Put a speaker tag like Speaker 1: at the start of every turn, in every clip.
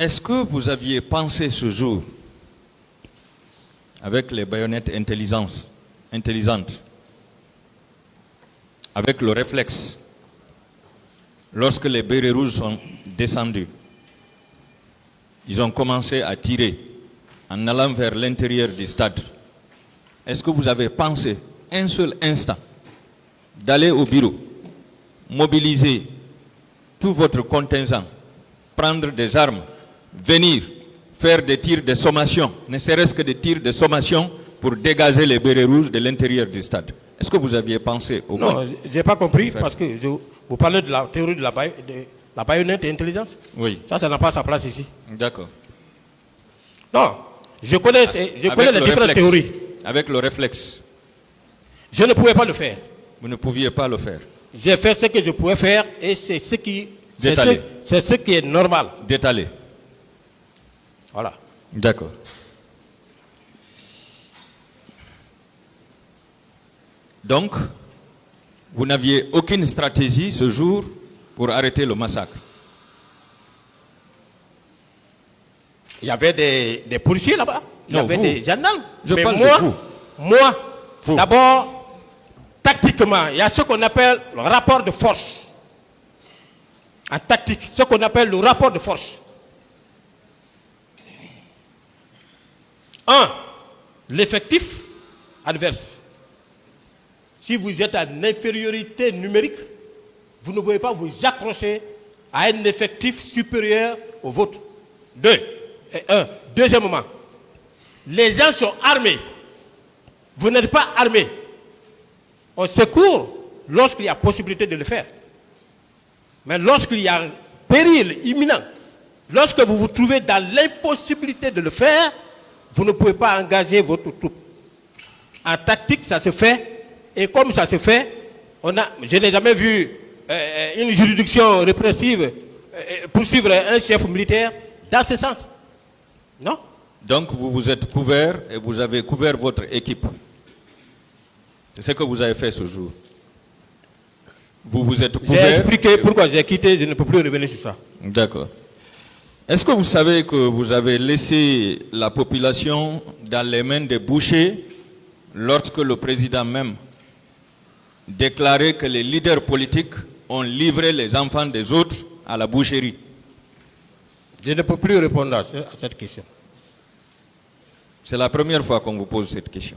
Speaker 1: Est-ce que vous aviez pensé ce jour, avec les baïonnettes intelligentes, avec le réflexe, lorsque les bérets rouges sont descendus, ils ont commencé à tirer en allant vers l'intérieur du stade. Est-ce que vous avez pensé un seul instant d'aller au bureau, mobiliser tout votre contingent, prendre des armes, venir faire des tirs de sommation, ne serait-ce que des tirs de sommation pour dégager les bérets rouges de l'intérieur du stade? Est-ce que vous aviez pensé au moins?
Speaker 2: Non, je n'ai pas compris parce que vous parlez de la théorie de la baïonnette et l'intelligence.
Speaker 1: Oui.
Speaker 2: Ça n'a pas sa place ici.
Speaker 1: D'accord.
Speaker 2: Non, je connais les différentes théories.
Speaker 1: Avec le réflexe.
Speaker 2: Je ne pouvais pas le faire.
Speaker 1: Vous ne pouviez pas le faire.
Speaker 2: J'ai fait ce que je pouvais faire et c'est ce qui est normal.
Speaker 1: D'étaler.
Speaker 2: Voilà.
Speaker 1: D'accord. Donc, vous n'aviez aucune stratégie ce jour pour arrêter le massacre?
Speaker 2: Il y avait des policiers là-bas. Il y avait des gendarmes.
Speaker 1: Mais
Speaker 2: moi, d'abord, tactiquement, il y a ce qu'on appelle le rapport de force. En tactique, ce qu'on appelle le rapport de force. 1. L'effectif adverse. Si vous êtes en infériorité numérique, vous ne pouvez pas vous accrocher à un effectif supérieur au vôtre. 2. Deuxièmement, les gens sont armés. Vous n'êtes pas armés. On secourt lorsqu'il y a possibilité de le faire. Mais lorsqu'il y a un péril imminent, lorsque vous vous trouvez dans l'impossibilité de le faire, vous ne pouvez pas engager votre troupe. En tactique, ça se fait. Et comme ça se fait, je n'ai jamais vu une juridiction répressive poursuivre un chef militaire dans ce sens. Non.
Speaker 1: Donc vous vous êtes couvert et vous avez couvert votre équipe. C'est ce que vous avez fait ce jour. Vous vous êtes couvert.
Speaker 2: J'ai expliqué pourquoi j'ai quitté, je ne peux plus revenir sur ça.
Speaker 1: D'accord. Est-ce que vous savez que vous avez laissé la population dans les mains des bouchers lorsque le président même déclarait que les leaders politiques ont livré les enfants des autres à la boucherie?
Speaker 2: Je ne peux plus répondre à cette question.
Speaker 1: C'est la première fois qu'on vous pose cette question.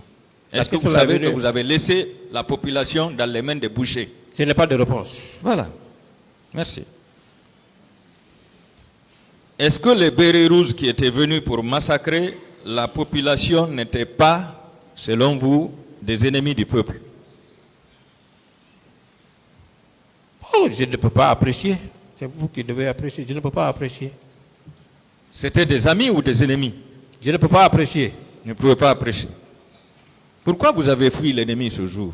Speaker 1: Est-ce que vous savez que vous avez laissé la population dans les mains des bouchers?
Speaker 2: Je n'ai pas de réponse.
Speaker 1: Voilà. Merci. Est-ce que les bérets rouges qui étaient venus pour massacrer la population n'étaient pas, selon vous, des ennemis du peuple?
Speaker 2: Oh, je ne peux pas apprécier. C'est vous qui devez apprécier. Je ne peux pas apprécier.
Speaker 1: C'était des amis ou des ennemis?
Speaker 2: Je ne peux pas apprécier.
Speaker 1: Vous ne pouvez pas apprécier. Pourquoi vous avez fui l'ennemi ce jour?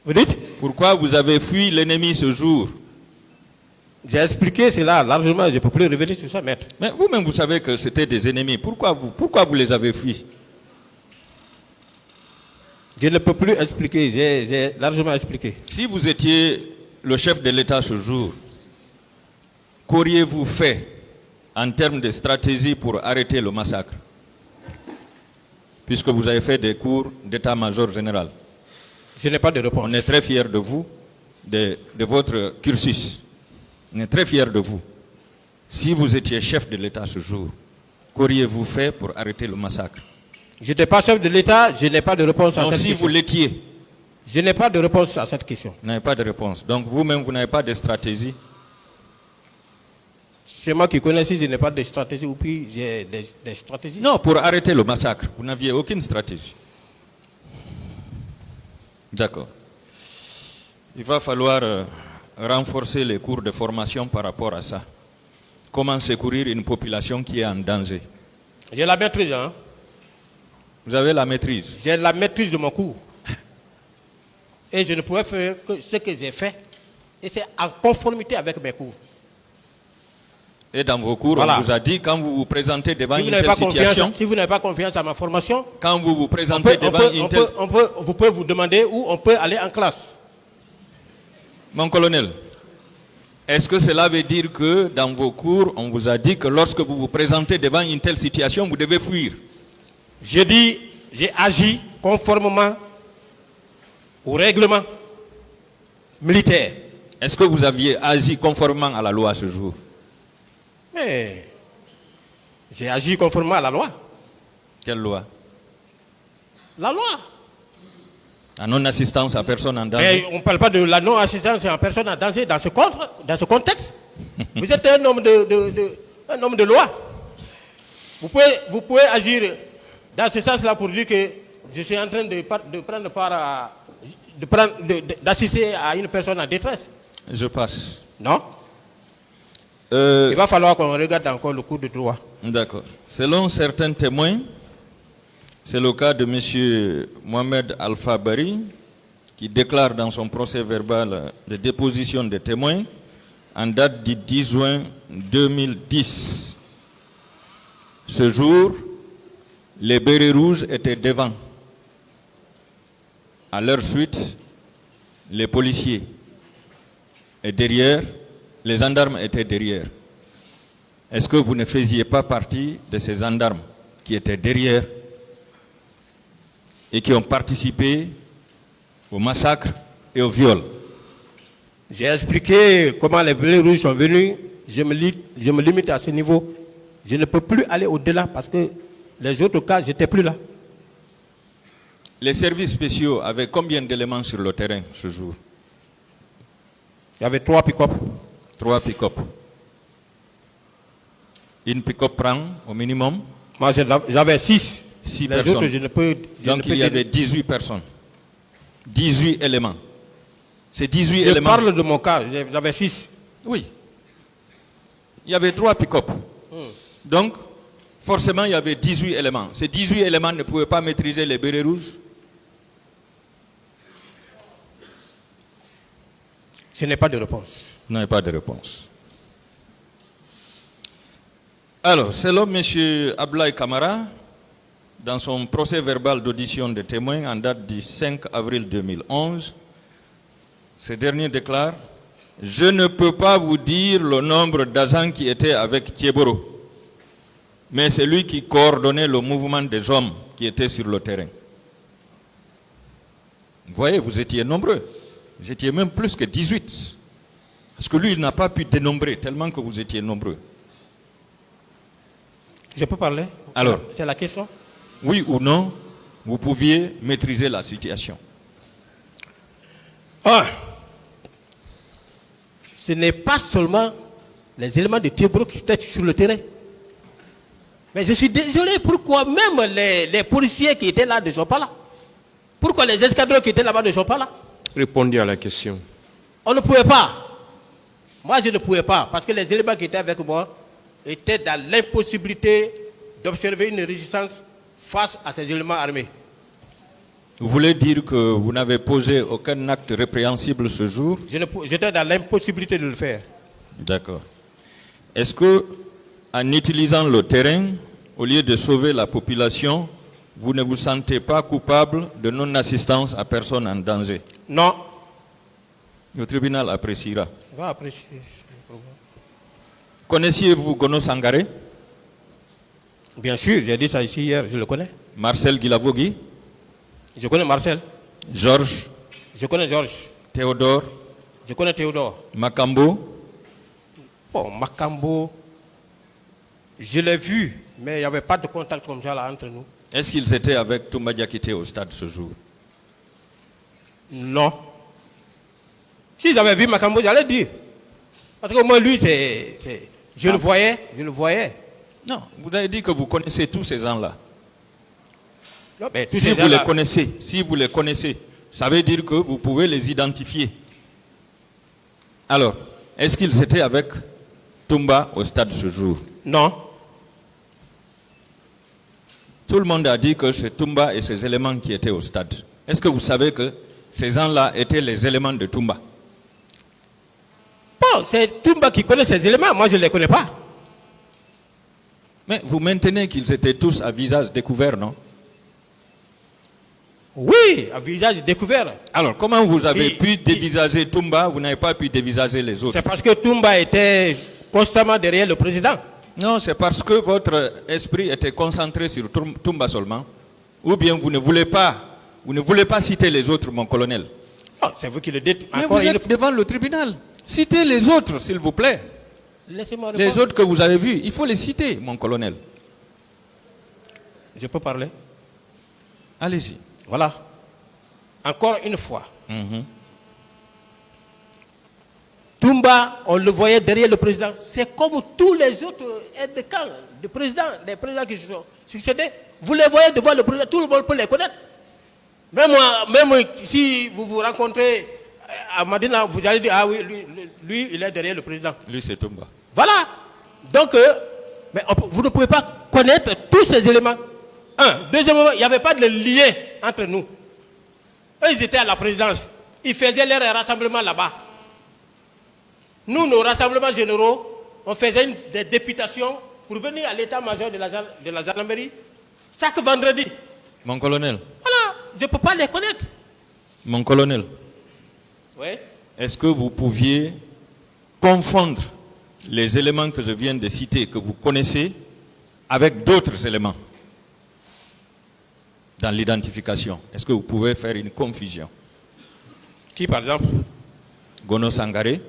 Speaker 2: Vous dites?
Speaker 1: Pourquoi vous avez fui l'ennemi ce jour?
Speaker 2: J'ai expliqué cela largement, je ne peux plus revenir sur ça, maître.
Speaker 1: Mais vous-même, vous savez que c'était des ennemis. Pourquoi vous les avez fuis?
Speaker 2: Je ne peux plus expliquer, j'ai largement expliqué.
Speaker 1: Si vous étiez le chef de l'État ce jour, qu'auriez-vous fait en termes de stratégie pour arrêter le massacre? Puisque vous avez fait des cours d'état-major général.
Speaker 2: Je n'ai pas de réponse.
Speaker 1: On est très fiers de vous, de votre cursus. On est très fiers de vous. Si vous étiez chef de l'État ce jour, qu'auriez-vous fait pour arrêter le massacre?
Speaker 2: Je n'étais pas chef de l'État, je n'ai pas de réponse à cette question.
Speaker 1: Si vous l'étiez?
Speaker 2: Je n'ai pas de réponse à cette question.
Speaker 1: Vous n'avez pas de réponse. Donc vous-même, vous n'avez pas de stratégie?
Speaker 2: C'est moi qui connais si je n'ai pas de stratégie ou puis j'ai des stratégies.
Speaker 1: Non, pour arrêter le massacre, vous n'aviez aucune stratégie. D'accord. Il va falloir renforcer les cours de formation par rapport à ça. Comment secourir une population qui est en danger?
Speaker 2: J'ai la maîtrise, hein?
Speaker 1: Vous avez la maîtrise?
Speaker 2: J'ai la maîtrise de mon cours. Et je ne pouvais faire que ce que j'ai fait. Et c'est en conformité avec mes cours.
Speaker 1: Et dans vos cours,
Speaker 2: voilà.
Speaker 1: On vous a dit, quand vous vous présentez devant une telle situation...
Speaker 2: Si vous n'avez pas confiance à ma formation...
Speaker 1: Quand vous vous présentez devant une telle...
Speaker 2: Vous pouvez vous demander où on peut aller en classe.
Speaker 1: Mon colonel, Est-ce que cela veut dire que dans vos cours, on vous a dit que lorsque vous vous présentez devant une telle situation, vous devez fuir?
Speaker 2: J'ai dit, j'ai agi conformément au règlement militaire.
Speaker 1: Est-ce que vous aviez agi conformément à la loi ce jour?
Speaker 2: Mais j'ai agi conformément à la loi.
Speaker 1: Quelle loi?
Speaker 2: La loi.
Speaker 1: La non-assistance à personne en danger.
Speaker 2: Mais on ne parle pas de la non-assistance en personne en danger dans ce contexte. Vous êtes un homme de loi. Vous pouvez agir dans ce sens-là pour dire que je suis en train de prendre part à... d'assister à une personne en détresse.
Speaker 1: Je passe.
Speaker 2: Non. Il va falloir qu'on regarde encore le cours de droit.
Speaker 1: D'accord. Selon certains témoins, c'est le cas de M. Mohamed Alpha Bari, qui déclare dans son procès verbal de déposition des témoins en date du 10 juin 2010. Ce jour, les bérets rouges étaient devant. À leur suite, les policiers. Et derrière, les gendarmes étaient derrière. Est-ce que vous ne faisiez pas partie de ces gendarmes qui étaient derrière et qui ont participé au massacre et au viol?
Speaker 2: J'ai expliqué comment les bérets rouges sont venus. Je me limite à ce niveau. Je ne peux plus aller au-delà parce que les autres cas, je n'étais plus là.
Speaker 1: Les services spéciaux avaient combien d'éléments sur le terrain ce jour?
Speaker 2: Il y avait 3 pick-up.
Speaker 1: 3 pick-up. Une pick-up prend au minimum?
Speaker 2: Moi, j'avais 6.
Speaker 1: 6
Speaker 2: les
Speaker 1: personnes.
Speaker 2: autres, je ne peux...
Speaker 1: Donc il y avait 18 personnes. 18 éléments. C'est 18 éléments.
Speaker 2: Je parle de mon cas, j'avais 6.
Speaker 1: Oui. Il y avait 3 pick-up. Donc, forcément, il y avait 18 éléments. Ces 18 éléments ne pouvaient pas maîtriser les bérets rouges.
Speaker 2: Je n'ai pas de réponse.
Speaker 1: Je n'ai pas de réponse. Alors, selon M. Ablaye Kamara, dans son procès verbal d'audition de témoins en date du 5 avril 2011, ce dernier déclare « Je ne peux pas vous dire le nombre d'agents qui étaient avec Thieboro, mais c'est lui qui coordonnait le mouvement des hommes qui étaient sur le terrain. » Vous voyez, vous étiez nombreux. Vous étiez même plus que 18. Parce que lui, il n'a pas pu dénombrer tellement que vous étiez nombreux.
Speaker 2: Je peux parler?
Speaker 1: Alors,
Speaker 2: c'est la question?
Speaker 1: Oui ou non, vous pouviez maîtriser la situation.
Speaker 2: Ce n'est pas seulement les éléments de Thieboro qui étaient sur le terrain. Mais je suis désolé, pourquoi même les policiers qui étaient là ne sont pas là? Pourquoi les escadrons qui étaient là-bas ne sont pas là?
Speaker 3: Répondez à la question.
Speaker 2: On ne pouvait pas. Moi, je ne pouvais pas, parce que les éléments qui étaient avec moi étaient dans l'impossibilité d'observer une résistance face à ces éléments armés.
Speaker 1: Vous voulez dire que vous n'avez posé aucun acte répréhensible ce jour?
Speaker 2: J'étais dans l'impossibilité de le faire.
Speaker 1: D'accord. Est-ce que, en utilisant le terrain, au lieu de sauver la population, vous ne vous sentez pas coupable de non-assistance à personne en danger?
Speaker 2: Non.
Speaker 1: Le tribunal appréciera.
Speaker 2: Va apprécier.
Speaker 1: Connaissiez-vous Gono Sangaré?
Speaker 2: Bien sûr, j'ai dit ça ici hier, je le connais.
Speaker 1: Marcel Guilavogui?
Speaker 2: Je connais Marcel.
Speaker 1: Georges?
Speaker 2: Je connais Georges.
Speaker 1: Théodore?
Speaker 2: Je connais Théodore.
Speaker 1: Makambo?
Speaker 2: Bon, Makambo, je l'ai vu, mais il n'y avait pas de contact comme ça là entre nous.
Speaker 1: Est-ce qu'ils étaient avec Toumba Diakité au stade ce jour?
Speaker 2: Non. Si j'avais vu Makambo, j'allais dire. Parce que moi, lui, je le voyais.
Speaker 1: Non, vous avez dit que vous connaissez tous ces gens-là.
Speaker 2: Non, mais tous
Speaker 1: Si
Speaker 2: ces
Speaker 1: vous
Speaker 2: gens-là,
Speaker 1: si vous les connaissez, ça veut dire que vous pouvez les identifier. Alors, est-ce qu'ils étaient avec Toumba au stade ce jour?
Speaker 2: non.
Speaker 1: Tout le monde a dit que c'est Toumba et ses éléments qui étaient au stade. Est-ce que vous savez que ces gens-là étaient les éléments de Toumba?
Speaker 2: Bon, c'est Toumba qui connaît ces éléments, moi je ne les connais pas.
Speaker 1: Mais vous maintenez qu'ils étaient tous à visage découvert, non?
Speaker 2: Oui, à visage découvert.
Speaker 1: Alors, comment vous avez
Speaker 2: Et-
Speaker 1: pu dévisager Toumba, vous n'avez pas pu dévisager les autres?
Speaker 2: C'est parce que Toumba était constamment derrière le président.
Speaker 1: Non, c'est parce que votre esprit était concentré sur Toumba seulement. Ou bien vous ne voulez pas citer les autres, mon colonel.
Speaker 2: Oh, c'est vous qui le dites.
Speaker 1: Mais
Speaker 2: Encore
Speaker 1: vous êtes devant le tribunal. Citez les autres, s'il vous plaît.
Speaker 2: Laissez-moi
Speaker 1: Les
Speaker 2: répondre.
Speaker 1: autres que vous avez vus, il faut les citer, mon colonel.
Speaker 2: Je peux parler?
Speaker 1: Allez-y.
Speaker 2: Voilà. Encore une fois. Toumba, on le voyait derrière le président. C'est comme tous les autres aides de camp, des présidents qui se sont succédés. Vous les voyez devant le président, tout le monde peut les connaître. Même si vous vous rencontrez à Madina, vous allez dire, ah oui, lui, il est derrière le président.
Speaker 1: Lui, c'est Toumba.
Speaker 2: Voilà. Donc, mais vous ne pouvez pas connaître tous ces éléments. Deuxièmement, il n'y avait pas de lien entre nous. Eux, ils étaient à la présidence. Ils faisaient leurs rassemblements là-bas. Nous, nos rassemblements généraux, on faisait des députations pour venir à l'état-major de la gendarmerie chaque vendredi.
Speaker 1: Mon colonel.
Speaker 2: Voilà. Je ne peux pas les connaître.
Speaker 1: Mon colonel.
Speaker 2: Oui.
Speaker 1: Est-ce que vous pouviez confondre les éléments que je viens de citer, que vous connaissez, avec d'autres éléments dans l'identification? Est-ce que vous pouvez faire une confusion?
Speaker 2: Qui, par exemple?
Speaker 1: Gono Sangaré,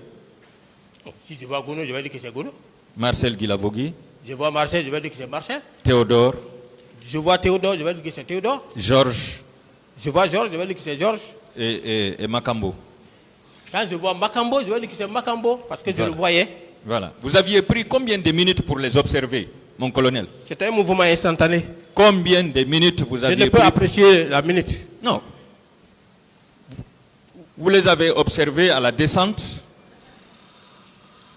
Speaker 2: Si je vois Gono, je vais dire que c'est Gono.
Speaker 1: Marcel Guilavogui,
Speaker 2: Je vois Marcel, je vais dire que c'est Marcel.
Speaker 1: Théodore,
Speaker 2: Je vois Théodore, je vais dire que c'est Théodore.
Speaker 1: Georges
Speaker 2: Je vois Georges, je vais dire que c'est Georges.
Speaker 1: et Makambo.
Speaker 2: Quand je vois Makambo, je vais dire que c'est Makambo, parce que je
Speaker 1: Voilà.
Speaker 2: le voyais.
Speaker 1: Voilà. Vous aviez pris combien de minutes pour les observer, mon colonel?
Speaker 2: C'était un mouvement instantané.
Speaker 1: Combien de minutes vous
Speaker 2: Je ne
Speaker 1: aviez
Speaker 2: peux
Speaker 1: pris?
Speaker 2: apprécier la minute.
Speaker 1: Non. Vous les avez observés à la descente,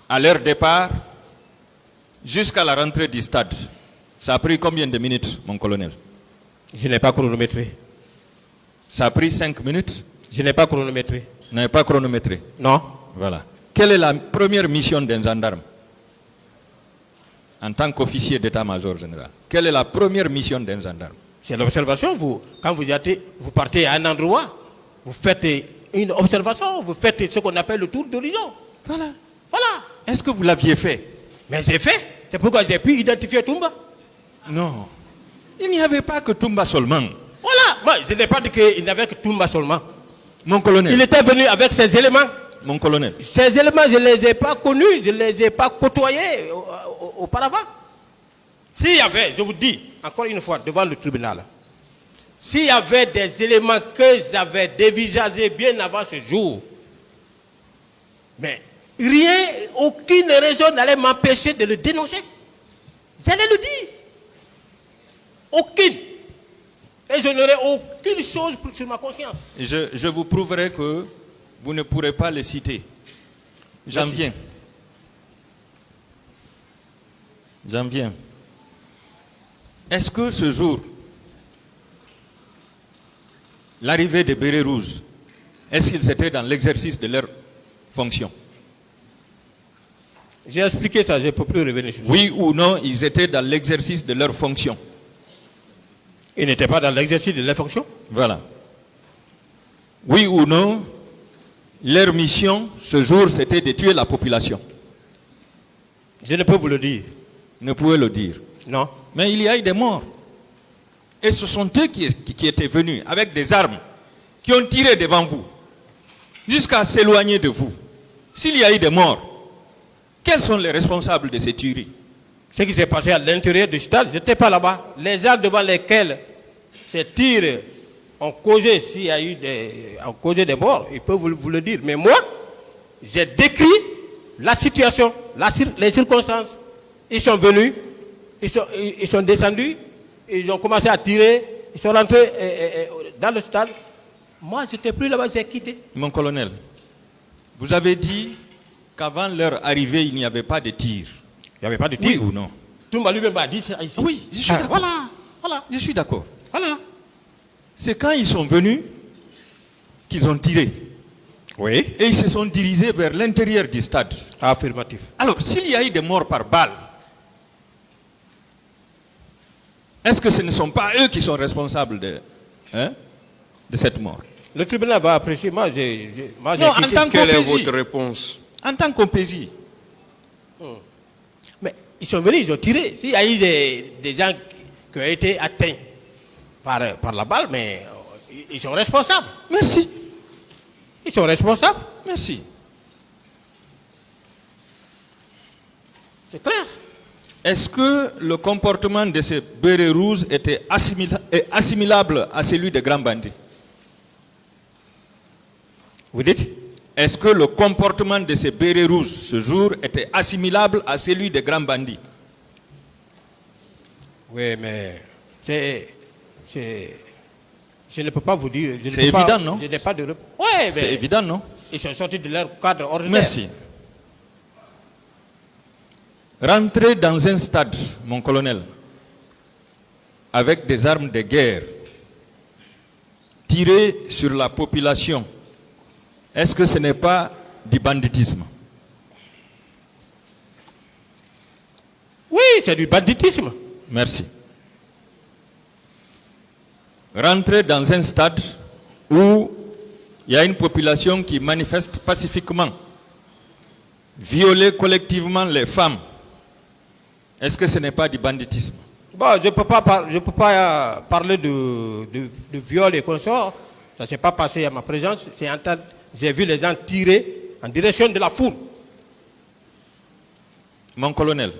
Speaker 1: à leur départ, jusqu'à la rentrée du stade. Ça a pris combien de minutes, mon colonel?
Speaker 2: Je n'ai pas chronométré.
Speaker 1: Ça a pris 5 minutes?
Speaker 2: Je n'ai pas chronométré.
Speaker 1: Vous n'avez pas chronométré?
Speaker 2: Non.
Speaker 1: Voilà. Quelle est la première mission d'un gendarme en tant qu'officier d'état-major général? Quelle est la première mission d'un gendarme?
Speaker 2: C'est l'observation. Quand vous partez à un endroit, vous faites une observation, vous faites ce qu'on appelle le tour d'horizon.
Speaker 1: Voilà.
Speaker 2: Voilà.
Speaker 1: Est-ce que vous l'aviez fait?
Speaker 2: Mais j'ai fait. C'est pourquoi j'ai pu identifier Toumba.
Speaker 1: Non. Il n'y avait pas que Toumba seulement.
Speaker 2: Voilà. Moi, je n'ai pas dit qu'il n'y avait que Toumba seulement.
Speaker 1: Mon colonel.
Speaker 2: Il était venu avec ses éléments.
Speaker 1: Mon colonel.
Speaker 2: Ces éléments, je ne les ai pas connus, je ne les ai pas côtoyés auparavant. S'il y avait, je vous dis, encore une fois, devant le tribunal, s'il y avait des éléments que j'avais dévisagés bien avant ce jour, mais rien, aucune raison n'allait m'empêcher de le dénoncer. J'allais le dire. Aucune. Et je n'aurais aucune chose sur ma conscience.
Speaker 1: Et je vous prouverai que vous ne pourrez pas les citer. J'en
Speaker 2: Merci.
Speaker 1: viens. J'en viens. Est-ce que ce jour, l'arrivée des bérets rouges, est-ce qu'ils étaient dans l'exercice de leur fonction?
Speaker 2: J'ai expliqué ça, je ne peux plus revenir sur ça.
Speaker 1: Oui ou non, ils étaient dans l'exercice de leur fonction?
Speaker 2: Ils n'étaient pas dans l'exercice de leurs fonctions.
Speaker 1: Voilà. Oui ou non, leur mission, ce jour, c'était de tuer la population?
Speaker 2: Je ne peux vous le dire.
Speaker 1: Vous ne pouvez le dire.
Speaker 2: Non.
Speaker 1: Mais il y a eu des morts. Et ce sont eux qui étaient venus avec des armes, qui ont tiré devant vous, jusqu'à s'éloigner de vous. S'il y a eu des morts, quels sont les responsables de ces tueries?
Speaker 2: Ce qui s'est passé à l'intérieur du stade, je n'étais pas là-bas. Les gens devant lesquels ces tirs ont causé, s'il y a eu des morts, ils peuvent vous le dire. Mais moi, j'ai décrit la situation, les circonstances. Ils sont venus, ils sont descendus, ils ont commencé à tirer, ils sont rentrés dans le stade. Moi, je n'étais plus là-bas, j'ai quitté.
Speaker 1: Mon colonel, vous avez dit qu'avant leur arrivée, il n'y avait pas de tir.
Speaker 2: Il n'y avait pas de
Speaker 1: Oui
Speaker 2: tir.
Speaker 1: ou non?
Speaker 2: Toumba lui-même m'a dit ça ici.
Speaker 1: Oui, je suis d'accord.
Speaker 2: Voilà.
Speaker 1: Je suis d'accord.
Speaker 2: Voilà.
Speaker 1: C'est quand ils sont venus qu'ils ont tiré.
Speaker 2: Oui.
Speaker 1: Et ils se sont dirigés vers l'intérieur du stade.
Speaker 2: Affirmatif.
Speaker 1: Alors, s'il y a eu des morts par balle, est-ce que ce ne sont pas eux qui sont responsables de... Hein? de cette mort?
Speaker 2: Le tribunal va apprécier. Moi, j'ai
Speaker 1: Non, en tant
Speaker 3: Quelle est
Speaker 1: qu'OPJ.
Speaker 3: votre réponse?
Speaker 1: En tant qu'OPJ.
Speaker 2: Mais ils sont venus, ils ont tiré. S'il y a eu des gens qui ont été atteints par la balle, mais ils sont responsables.
Speaker 1: Merci.
Speaker 2: Ils sont responsables.
Speaker 1: Merci.
Speaker 2: C'est clair.
Speaker 1: Est-ce que le comportement de ces bérets rouges était assimilable à celui des grands bandits?
Speaker 2: Vous dites?
Speaker 1: Est-ce que le comportement de ces bérets rouges ce jour était assimilable à celui des grands bandits?
Speaker 2: Oui, mais je ne peux pas vous dire.
Speaker 1: C'est évident, non?
Speaker 2: Je n'ai pas de réponse. Oui, mais
Speaker 1: C'est évident, non?
Speaker 2: ils sont sortis de leur cadre ordinaire.
Speaker 1: Merci. Rentrer dans un stade, mon colonel, avec des armes de guerre, tirer sur la population, est-ce que ce n'est pas du banditisme?
Speaker 2: Oui, c'est du banditisme.
Speaker 1: Merci. Rentrer dans un stade où il y a une population qui manifeste pacifiquement, violer collectivement les femmes, est-ce que ce n'est pas du banditisme?
Speaker 2: Bon, je ne peux pas parler de viol et consorts. Ça ne s'est pas passé à ma présence. J'ai vu les gens tirer en direction de la foule.
Speaker 1: Mon colonel,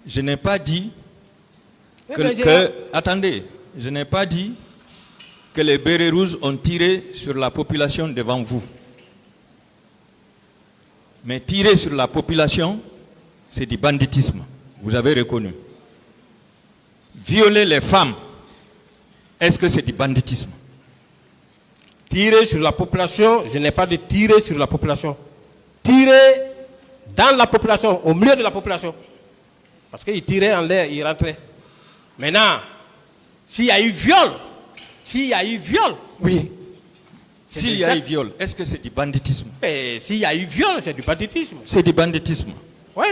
Speaker 1: je n'ai pas dit attendez, je n'ai pas dit que les bérets rouges ont tiré sur la population devant vous. Mais tirer sur la population, c'est du banditisme. Vous avez reconnu. Violer les femmes, est-ce que c'est du banditisme?
Speaker 2: Tirer sur la population, je n'ai pas de tirer sur la population. Tirer dans la population, au milieu de la population. Parce qu'ils tiraient en l'air, ils rentraient. Maintenant, s'il y a eu viol,
Speaker 1: Oui.
Speaker 2: C'est
Speaker 1: S'il y a eu
Speaker 2: exact.
Speaker 1: viol, est-ce que c'est du banditisme?
Speaker 2: et s'il y a eu viol, c'est du banditisme.
Speaker 1: C'est du banditisme.
Speaker 2: Oui.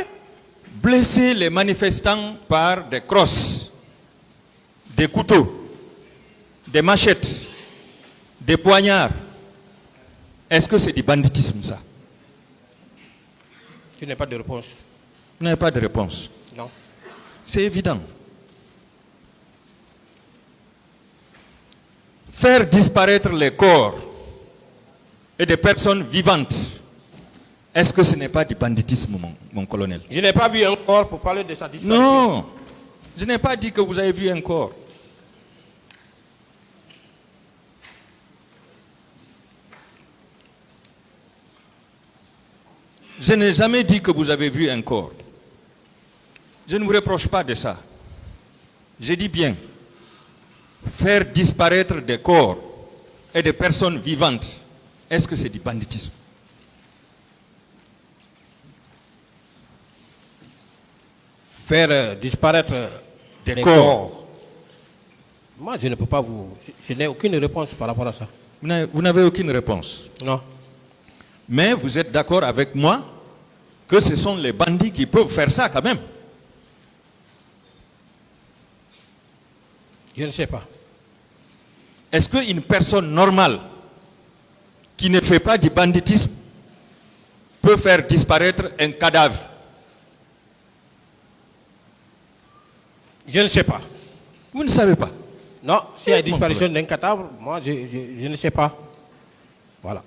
Speaker 1: Blesser les manifestants par des crosses, des couteaux, des machettes, des poignards, est-ce que c'est du banditisme ça?
Speaker 2: Tu n'as pas de réponse.
Speaker 1: Vous n'avez pas de réponse.
Speaker 2: Non.
Speaker 1: C'est évident. Faire disparaître les corps et des personnes vivantes, est-ce que ce n'est pas du banditisme, mon colonel?
Speaker 2: Je n'ai pas vu un corps pour parler de sa disparition.
Speaker 1: Non, je n'ai pas dit que vous avez vu un corps. Je n'ai jamais dit que vous avez vu un corps. Je ne vous reproche pas de ça. Je dis bien, faire disparaître des corps et des personnes vivantes, est-ce que c'est du banditisme?
Speaker 2: Faire disparaître
Speaker 1: Des
Speaker 2: les
Speaker 1: corps.
Speaker 2: Moi, je ne peux pas vous... Je n'ai aucune réponse par rapport à ça.
Speaker 1: Vous n'avez aucune réponse.
Speaker 2: Non.
Speaker 1: Mais vous êtes d'accord avec moi que ce sont les bandits qui peuvent faire ça quand même.
Speaker 2: Je ne sais pas.
Speaker 1: Est-ce qu'une personne normale qui ne fait pas du banditisme peut faire disparaître un cadavre?
Speaker 2: Je ne sais pas.
Speaker 1: Vous ne savez pas.
Speaker 2: Non, s'il y a disparition d'un cadavre, moi, je ne sais pas. Voilà.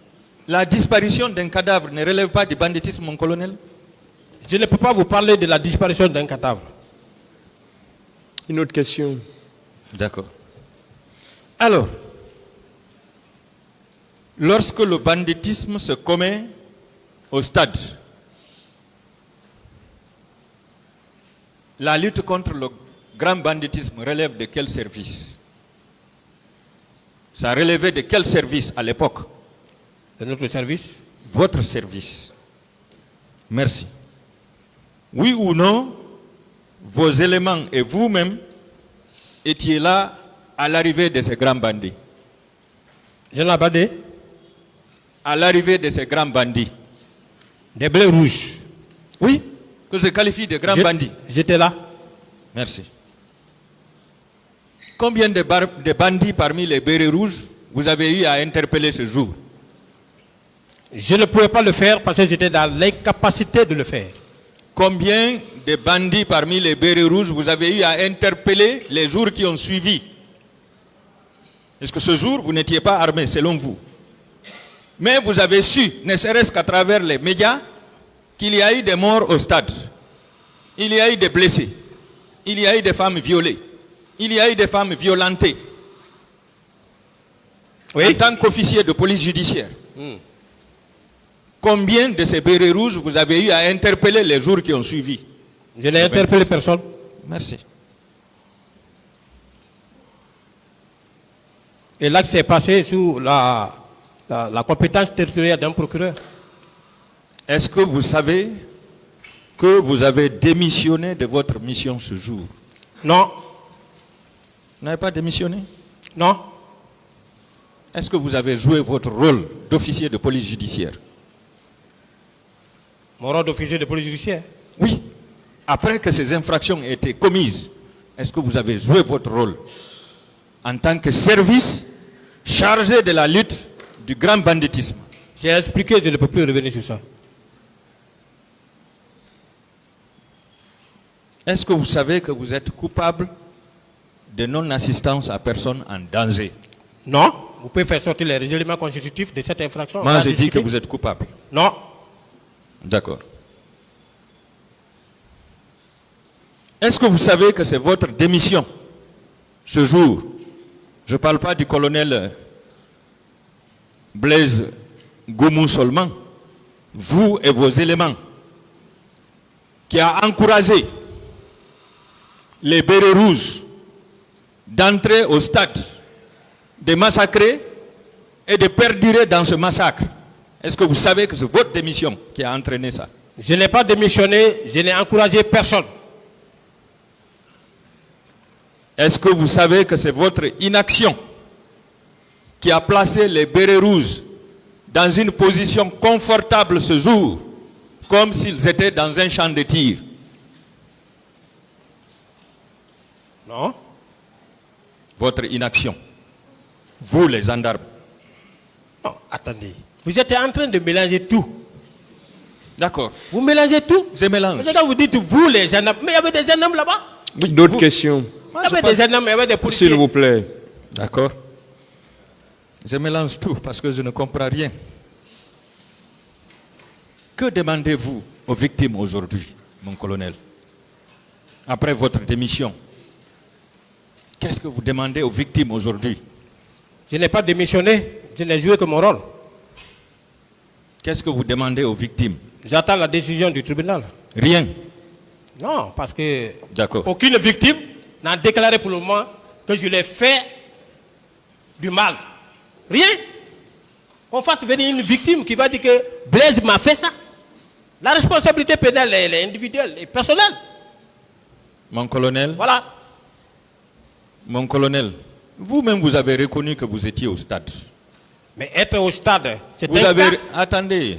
Speaker 1: La disparition d'un cadavre ne relève pas du banditisme, mon colonel?
Speaker 2: Je ne peux pas vous parler de la disparition d'un cadavre.
Speaker 3: Une autre question.
Speaker 1: D'accord. Alors, lorsque le banditisme se commet au stade, la lutte contre le grand banditisme relève de quel service? Ça relevait de quel service à l'époque?
Speaker 2: De notre service.
Speaker 1: Votre service. Merci. Oui ou non, vos éléments et vous-même étiez là à l'arrivée de ces grands bandits?
Speaker 2: Je l'ai abordé.
Speaker 1: À l'arrivée de ces grands bandits.
Speaker 2: Des blés rouges.
Speaker 1: Oui, que je qualifie de grands bandits.
Speaker 2: J'étais là.
Speaker 1: Merci. Combien de bandits parmi les bérets rouges vous avez eu à interpeller ce jour?
Speaker 2: Je ne pouvais pas le faire parce que j'étais dans l'incapacité de le faire.
Speaker 1: Combien de bandits parmi les bérets rouges vous avez eu à interpeller les jours qui ont suivi? Est-ce que ce jour, vous n'étiez pas armé, selon vous? Mais vous avez su, ne serait-ce qu'à travers les médias, qu'il y a eu des morts au stade. Il y a eu des blessés. Il y a eu des femmes violées. Il y a eu des femmes violentées.
Speaker 2: Oui.
Speaker 1: En tant qu'officier de police judiciaire, combien de ces bérets rouges vous avez eu à interpeller les jours qui ont suivi?
Speaker 2: Je n'ai interpellé personne.
Speaker 1: Merci.
Speaker 2: Et là, c'est passé sous la compétence territoriale d'un procureur.
Speaker 1: Est-ce que vous savez que vous avez démissionné de votre mission ce jour?
Speaker 2: Non.
Speaker 1: Vous n'avez pas démissionné?
Speaker 2: Non.
Speaker 1: Est-ce que vous avez joué votre rôle d'officier de police judiciaire?
Speaker 2: Mon rôle d'officier de police judiciaire?
Speaker 1: Oui. Après que ces infractions aient été commises, est-ce que vous avez joué votre rôle en tant que service chargé de la lutte du grand banditisme?
Speaker 2: J'ai expliqué, je ne peux plus revenir sur ça.
Speaker 1: Est-ce que vous savez que vous êtes coupable de non-assistance à personne en danger?
Speaker 2: Non. Vous pouvez faire sortir les éléments constitutifs de cette infraction.
Speaker 1: Moi, je dis que vous êtes coupable.
Speaker 2: Non.
Speaker 1: D'accord. Est-ce que vous savez que c'est votre démission ce jour? Je ne parle pas du colonel Blaise Goumou seulement. Vous et vos éléments qui a encouragé les bérets rouges d'entrer au stade, de massacrer et de perdurer dans ce massacre. Est-ce que vous savez que c'est votre démission qui a entraîné ça?
Speaker 2: Je n'ai pas démissionné, je n'ai encouragé personne.
Speaker 1: Est-ce que vous savez que c'est votre inaction qui a placé les bérets rouges dans une position confortable ce jour, comme s'ils étaient dans un champ de tir?
Speaker 2: Non.
Speaker 1: Votre inaction. Vous, les gendarmes.
Speaker 2: Non, attendez. Vous êtes en train de mélanger tout.
Speaker 1: D'accord.
Speaker 2: Vous mélangez tout.
Speaker 1: Je mélange.
Speaker 2: Quand vous dites vous, les gendarmes, mais il y avait des gendarmes là-bas.
Speaker 3: Oui, d'autres questions,
Speaker 2: Il y avait des gendarmes, il y avait des policiers.
Speaker 3: s'il vous plaît.
Speaker 1: D'accord. Je mélange tout parce que je ne comprends rien. Que demandez-vous aux victimes aujourd'hui, mon colonel? Après votre démission, qu'est-ce que vous demandez aux victimes aujourd'hui?
Speaker 2: Je n'ai pas démissionné, je n'ai joué que mon rôle.
Speaker 1: Qu'est-ce que vous demandez aux victimes?
Speaker 2: J'attends la décision du tribunal.
Speaker 1: Rien.
Speaker 2: Non, parce que
Speaker 1: D'accord.
Speaker 2: aucune victime n'a déclaré pour le moment que je l'ai fait du mal. Rien. Qu'on fasse venir une victime qui va dire que Blaise m'a fait ça. La responsabilité pénale est individuelle et personnelle.
Speaker 1: Mon colonel,
Speaker 2: Voilà.
Speaker 1: mon colonel, vous-même vous avez reconnu que vous étiez au stade.
Speaker 2: Mais être au stade, c'est
Speaker 1: Vous
Speaker 2: un
Speaker 1: avez,
Speaker 2: cas.
Speaker 1: attendez,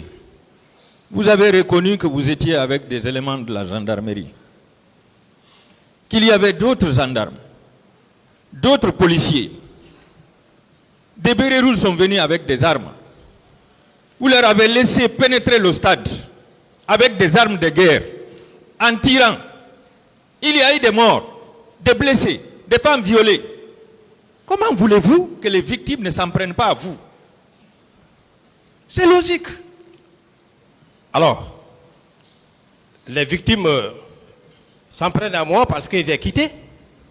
Speaker 1: vous avez reconnu que vous étiez avec des éléments de la gendarmerie. Qu'il y avait d'autres gendarmes, d'autres policiers. Des bérets rouges sont venus avec des armes. Vous leur avez laissé pénétrer le stade avec des armes de guerre, en tirant. Il y a eu des morts, des blessés, des femmes violées. Comment voulez-vous que les victimes ne s'en prennent pas à vous? C'est logique.
Speaker 2: Alors, les victimes s'en prennent à moi parce que j'ai quitté,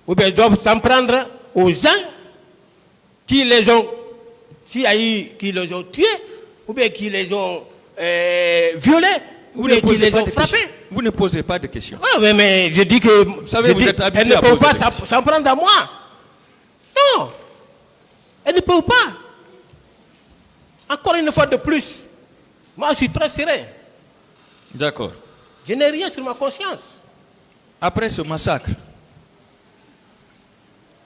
Speaker 2: ou bien ils doivent s'en prendre aux gens qui les ont, qui les ont tués, ou bien qui les ont violés, ou bien qui les ont frappés.
Speaker 1: Vous ne posez pas de questions.
Speaker 2: Oui, mais je dis que
Speaker 1: Vous savez, vous êtes habitué
Speaker 2: elles ne
Speaker 1: à
Speaker 2: peuvent
Speaker 1: poser
Speaker 2: pas
Speaker 1: des
Speaker 2: s'en prendre à moi. Non, elles ne peuvent pas. Encore une fois de plus, moi je suis très serein.
Speaker 1: D'accord.
Speaker 2: Je n'ai rien sur ma conscience.
Speaker 1: Après ce massacre,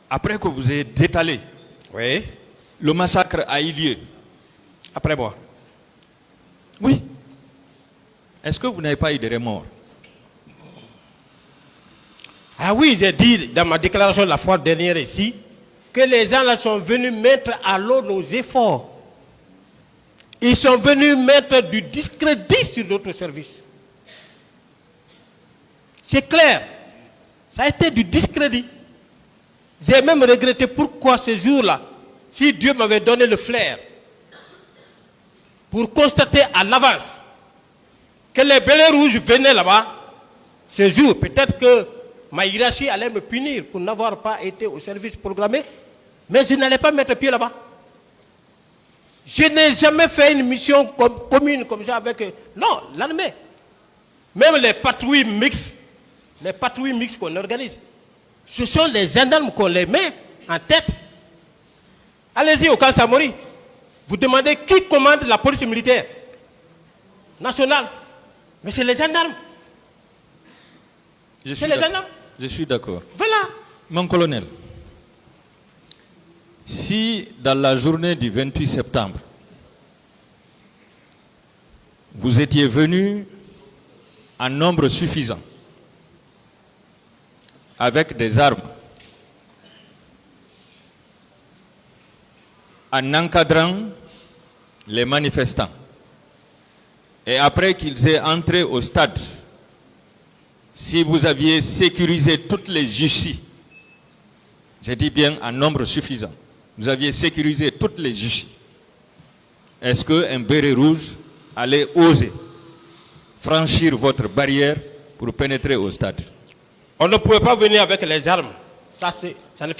Speaker 1: après que vous ayez détalé,
Speaker 2: Oui.
Speaker 1: le massacre a eu lieu.
Speaker 2: Après moi.
Speaker 1: Oui. Est-ce que vous n'avez pas eu de remords?
Speaker 2: Ah oui, j'ai dit dans ma déclaration la fois dernière ici que les gens là sont venus mettre à l'eau nos efforts. Ils sont venus mettre du discrédit sur notre service. C'est clair. Ça a été du discrédit. J'ai même regretté pourquoi ce jour-là, si Dieu m'avait donné le flair pour constater à l'avance que les bérets rouges venaient là-bas, ce jour, peut-être que ma hiérarchie allait me punir pour n'avoir pas été au service programmé, mais je n'allais pas mettre pied là-bas. Je n'ai jamais fait une mission commune comme ça avec... Non, l'armée. Même les patrouilles mixtes qu'on organise, ce sont les gendarmes qu'on les met en tête. Allez-y au camp Samori. Vous demandez qui commande la police militaire nationale. Mais c'est les gendarmes. C'est les gendarmes.
Speaker 1: Je suis d'accord.
Speaker 2: Voilà.
Speaker 1: Mon colonel, si dans la journée du 28 septembre, vous étiez venu en nombre suffisant, avec des armes, en encadrant les manifestants, et après qu'ils aient entré au stade, si vous aviez sécurisé toutes les issues, je dis bien en nombre suffisant, vous aviez sécurisé toutes les issues, est-ce qu'un béret rouge allait oser franchir votre barrière pour pénétrer au stade?
Speaker 2: On ne pouvait pas venir avec les armes. Ça ne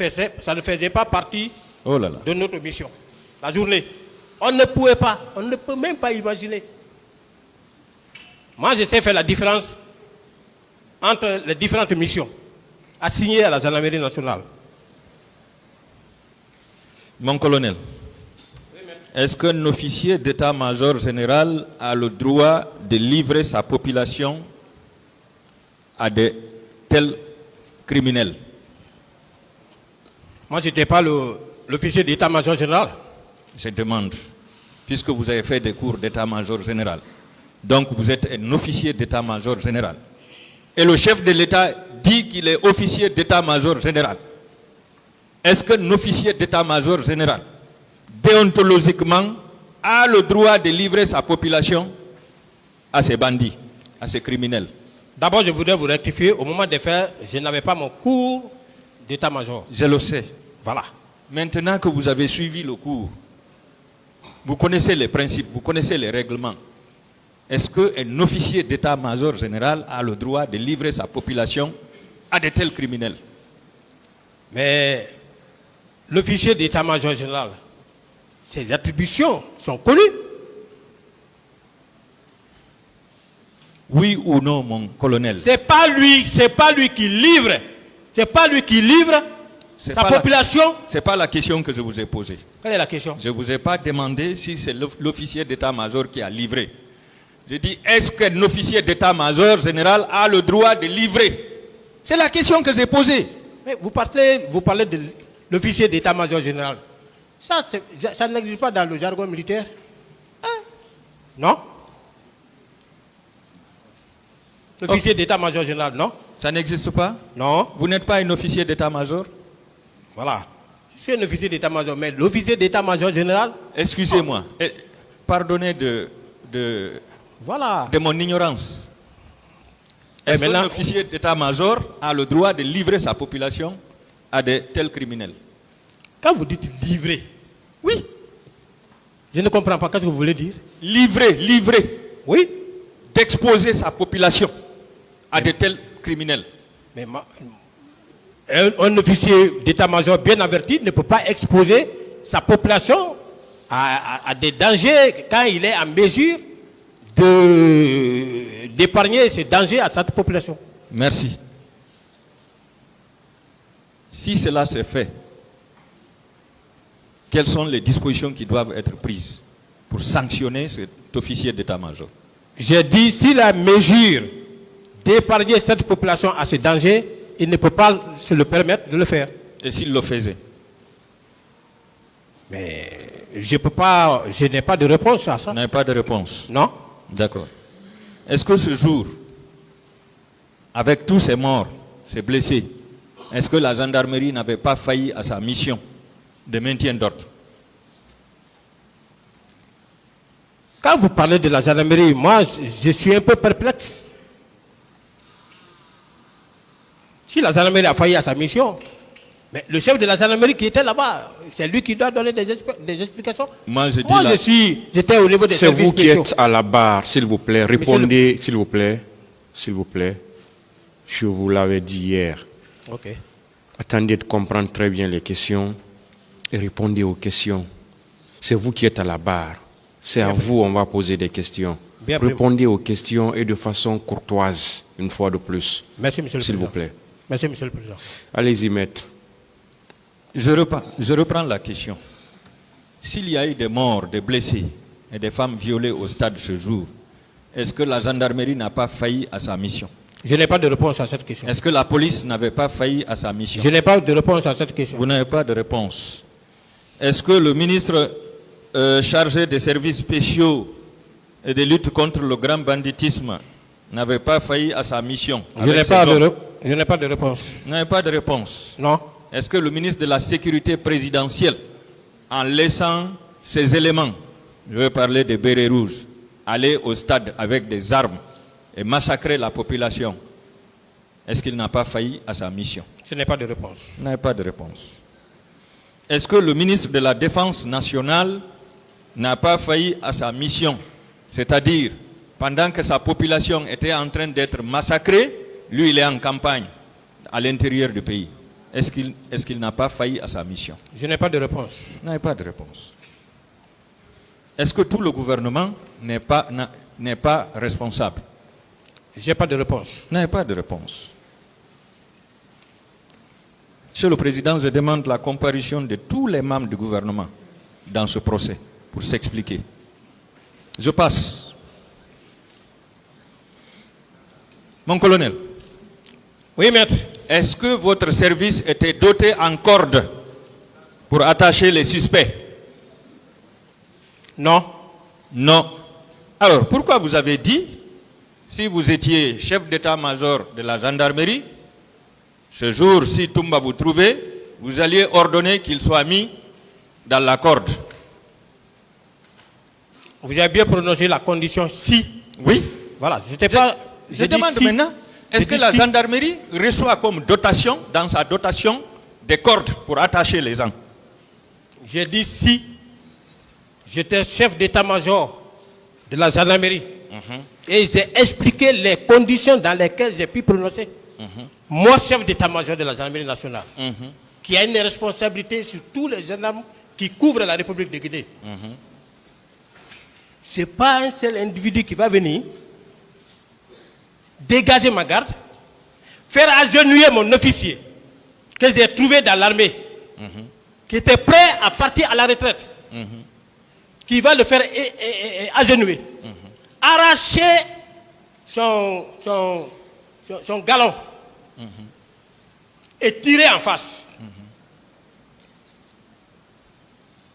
Speaker 2: faisait pas partie de notre mission. La journée. On ne pouvait pas. On ne peut même pas imaginer. Moi, je sais faire la différence entre les différentes missions assignées à la gendarmerie nationale.
Speaker 1: Mon colonel, est-ce qu'un officier d'état-major général a le droit de livrer sa population à de tels criminels?
Speaker 2: Moi, je n'étais pas l'officier d'état-major général.
Speaker 1: Je demande, puisque vous avez fait des cours d'état-major général, donc vous êtes un officier d'état-major général. Et le chef de l'État dit qu'il est officier d'état-major général. Est-ce qu'un officier d'état-major général, déontologiquement, a le droit de livrer sa population à ces bandits, à ces criminels?
Speaker 2: D'abord, je voudrais vous rectifier. Au moment des faits, je n'avais pas mon cours d'état-major.
Speaker 1: Je le sais.
Speaker 2: Voilà.
Speaker 1: Maintenant que vous avez suivi le cours, vous connaissez les principes, vous connaissez les règlements. Est-ce qu'un officier d'état-major général a le droit de livrer sa population à de tels criminels?
Speaker 2: Mais l'officier d'état-major général, ses attributions sont connues.
Speaker 1: Oui ou non, mon colonel?
Speaker 2: C'est pas lui qui livre. C'est pas lui qui livre sa population.
Speaker 1: Ce n'est pas la question que je vous ai posée.
Speaker 2: Quelle est la question?
Speaker 1: Je ne vous ai pas demandé si c'est l'officier d'état-major qui a livré. Je dis, est-ce qu'un officier d'état-major général a le droit de livrer? C'est la question que j'ai posée.
Speaker 2: Mais vous parlez de l'officier d'état-major général. Ça n'existe pas dans le jargon militaire. Hein? Non? L'officier d'état-major général, non?
Speaker 1: Ça n'existe pas?
Speaker 2: Non.
Speaker 1: Vous n'êtes pas un officier d'état-major?
Speaker 2: Voilà. Je suis un officier d'état-major, mais l'officier d'état-major général...
Speaker 1: Excusez-moi. Pardonnez de mon ignorance. Est-ce qu'un officier d'état-major a le droit de livrer sa population à de tels criminels?
Speaker 2: Quand vous dites livrer, oui. Je ne comprends pas. Qu'est-ce que vous voulez dire?
Speaker 1: Livrer.
Speaker 2: Oui.
Speaker 1: D'exposer sa population à de tels criminels.
Speaker 2: Mais un officier d'état-major bien averti ne peut pas exposer sa population à des dangers quand il est en mesure d'épargner ces dangers à cette population.
Speaker 1: Merci. Si cela se fait, quelles sont les dispositions qui doivent être prises pour sanctionner cet officier d'état-major?
Speaker 2: J'ai dit, si la mesure d'épargner cette population à ces dangers, il ne peut pas se le permettre de le faire.
Speaker 1: Et s'il le faisait?
Speaker 2: Mais je n'ai pas de réponse à ça.
Speaker 1: Vous n'avez pas de réponse?
Speaker 2: Non.
Speaker 1: D'accord. Est-ce que ce jour, avec tous ces morts, ces blessés, est-ce que la gendarmerie n'avait pas failli à sa mission de maintien d'ordre.
Speaker 2: Quand vous parlez de la gendarmerie, moi, je suis un peu perplexe. Si la gendarmerie a failli à sa mission, mais le chef de la gendarmerie qui était là-bas, c'est lui qui doit donner des explications.
Speaker 1: Moi, je dis
Speaker 2: j'étais au niveau des
Speaker 3: C'est
Speaker 2: services
Speaker 3: vous qui
Speaker 2: spéciaux.
Speaker 3: êtes à la barre, s'il vous plaît. Répondez, s'il vous plaît. S'il vous plaît. Je vous l'avais dit hier.
Speaker 2: Ok.
Speaker 3: Attendez de comprendre très bien les questions et répondez aux questions. C'est vous qui êtes à la barre. C'est à vous on va poser des questions.
Speaker 2: Bien pris.
Speaker 3: Répondez aux questions et de façon courtoise, une fois de plus.
Speaker 2: Merci, monsieur le
Speaker 3: S'il
Speaker 2: président.
Speaker 3: vous plaît.
Speaker 2: Merci, monsieur le président.
Speaker 3: Allez-y, maître.
Speaker 1: Je reprends la question. S'il y a eu des morts, des blessés et des femmes violées au stade ce jour, est-ce que la gendarmerie n'a pas failli à sa mission?
Speaker 2: Je n'ai pas de réponse à cette question.
Speaker 1: Est-ce que la police n'avait pas failli à sa mission?
Speaker 2: Je n'ai pas de réponse à cette question.
Speaker 1: Vous n'avez pas de réponse. Est-ce que le ministre chargé des services spéciaux et de lutte contre le grand banditisme n'avait pas failli à sa mission?
Speaker 2: Je n'ai pas de réponse.
Speaker 1: Vous n'avez pas de réponse.
Speaker 2: Non.
Speaker 1: Est-ce que le ministre de la Sécurité présidentielle, en laissant ses éléments, je veux parler des bérets rouges, aller au stade avec des armes et massacrer la population, est-ce qu'il n'a pas failli à sa mission?
Speaker 2: Je n'ai pas de réponse.
Speaker 1: Vous n'avez pas de réponse. Est-ce que le ministre de la Défense nationale n'a pas failli à sa mission? C'est-à-dire, pendant que sa population était en train d'être massacrée, lui, il est en campagne à l'intérieur du pays. Est-ce qu'il n'a pas failli à sa mission?
Speaker 2: Je n'ai pas de réponse.
Speaker 1: Vous n'avez pas de réponse. Est-ce que tout le gouvernement n'est pas responsable?
Speaker 2: Je n'ai pas de réponse.
Speaker 1: Vous n'avez pas de réponse. Monsieur le Président, je demande la comparution de tous les membres du gouvernement dans ce procès pour s'expliquer. Je passe. Mon colonel.
Speaker 2: Oui, maître.
Speaker 1: Est-ce que votre service était doté en corde pour attacher les suspects?
Speaker 2: Non.
Speaker 1: Non. Alors, pourquoi vous avez dit, si vous étiez chef d'état-major de la gendarmerie, ce jour, si Toumba vous trouvait, vous alliez ordonner qu'il soit mis dans la corde?
Speaker 2: Vous avez bien prononcé la condition si.
Speaker 1: Oui.
Speaker 2: Voilà. Je
Speaker 1: demande
Speaker 2: si.
Speaker 1: maintenant, est-ce que la gendarmerie reçoit comme dotation, dans sa dotation, des cordes pour attacher les gens?
Speaker 2: J'ai dit si j'étais chef d'état-major de la gendarmerie et j'ai expliqué les conditions dans lesquelles j'ai pu prononcer. Moi, chef d'état-major de la gendarmerie nationale, qui a une responsabilité sur tous les gendarmes qui couvrent la République de Guinée. Ce n'est pas un seul individu qui va venir dégager ma garde, faire agenouiller mon officier que j'ai trouvé dans l'armée, qui était prêt à partir à la retraite, qui va le faire agenouiller, arracher son galon et tirer en face.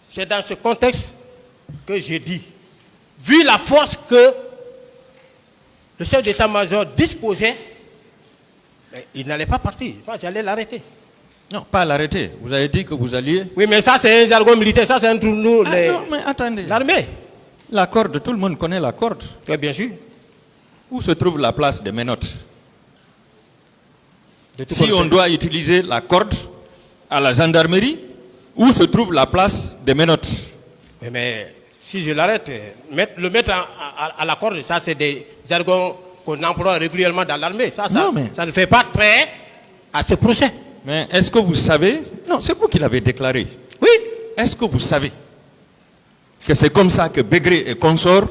Speaker 2: C'est dans ce contexte que j'ai dit, vu la force que le chef d'état-major disposait, il n'allait pas partir. Moi, j'allais l'arrêter.
Speaker 1: Non, pas l'arrêter. Vous avez dit que vous alliez...
Speaker 2: Oui, mais ça, c'est un jargon militaire. Ça, c'est un truc nous,
Speaker 1: non, mais attendez.
Speaker 2: l'armée.
Speaker 1: La corde, tout le monde connaît la corde.
Speaker 2: Oui, bien sûr.
Speaker 1: Où se trouve la place des menottes?
Speaker 2: De tout
Speaker 1: Si
Speaker 2: point
Speaker 1: on
Speaker 2: de vue.
Speaker 1: doit utiliser la corde à la gendarmerie, où se trouve la place des menottes?
Speaker 2: Oui, mais si je l'arrête, le mettre à la corde, ça, c'est des jargons qu'on emploie régulièrement dans l'armée. Ça ne fait pas très à ce procès.
Speaker 1: Mais est-ce que vous savez... Non, c'est vous qui l'avez déclaré.
Speaker 2: Oui.
Speaker 1: Est-ce que vous savez que c'est comme ça que Bégré et consorts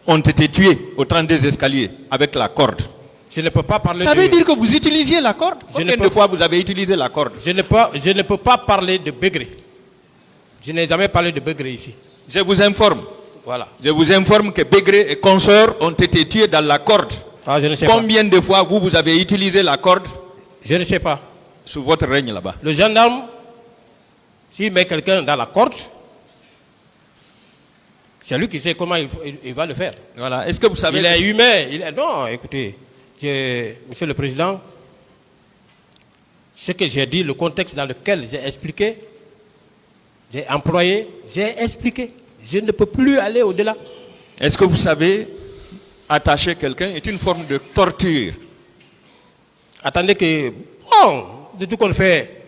Speaker 1: ont été tués au 32 escaliers avec la corde?
Speaker 2: Je ne peux pas parler
Speaker 1: Ça veut dire que vous utilisiez la corde? Combien de fois vous avez utilisé la corde?
Speaker 2: Je ne peux pas parler de Bégré. Je n'ai jamais parlé de Bégré ici.
Speaker 1: Je vous informe.
Speaker 2: Voilà.
Speaker 1: Je vous informe que Bégré et consorts ont été tués dans la corde.
Speaker 2: Ah, je ne sais
Speaker 1: Combien de fois vous avez utilisé la corde
Speaker 2: pas. Je ne sais pas.
Speaker 1: sous votre règne là-bas?
Speaker 2: Le gendarme, s'il met quelqu'un dans la corde, c'est lui qui sait comment il va le faire.
Speaker 1: Voilà. Est-ce que vous savez...
Speaker 2: Il est humain. Non, écoutez, Monsieur le Président, ce que j'ai dit, le contexte dans lequel j'ai expliqué, j'ai employé, j'ai expliqué. Je ne peux plus aller au-delà.
Speaker 1: Est-ce que vous savez, attacher quelqu'un est une forme de torture?
Speaker 2: Attendez que, bon, de tout qu'on fait,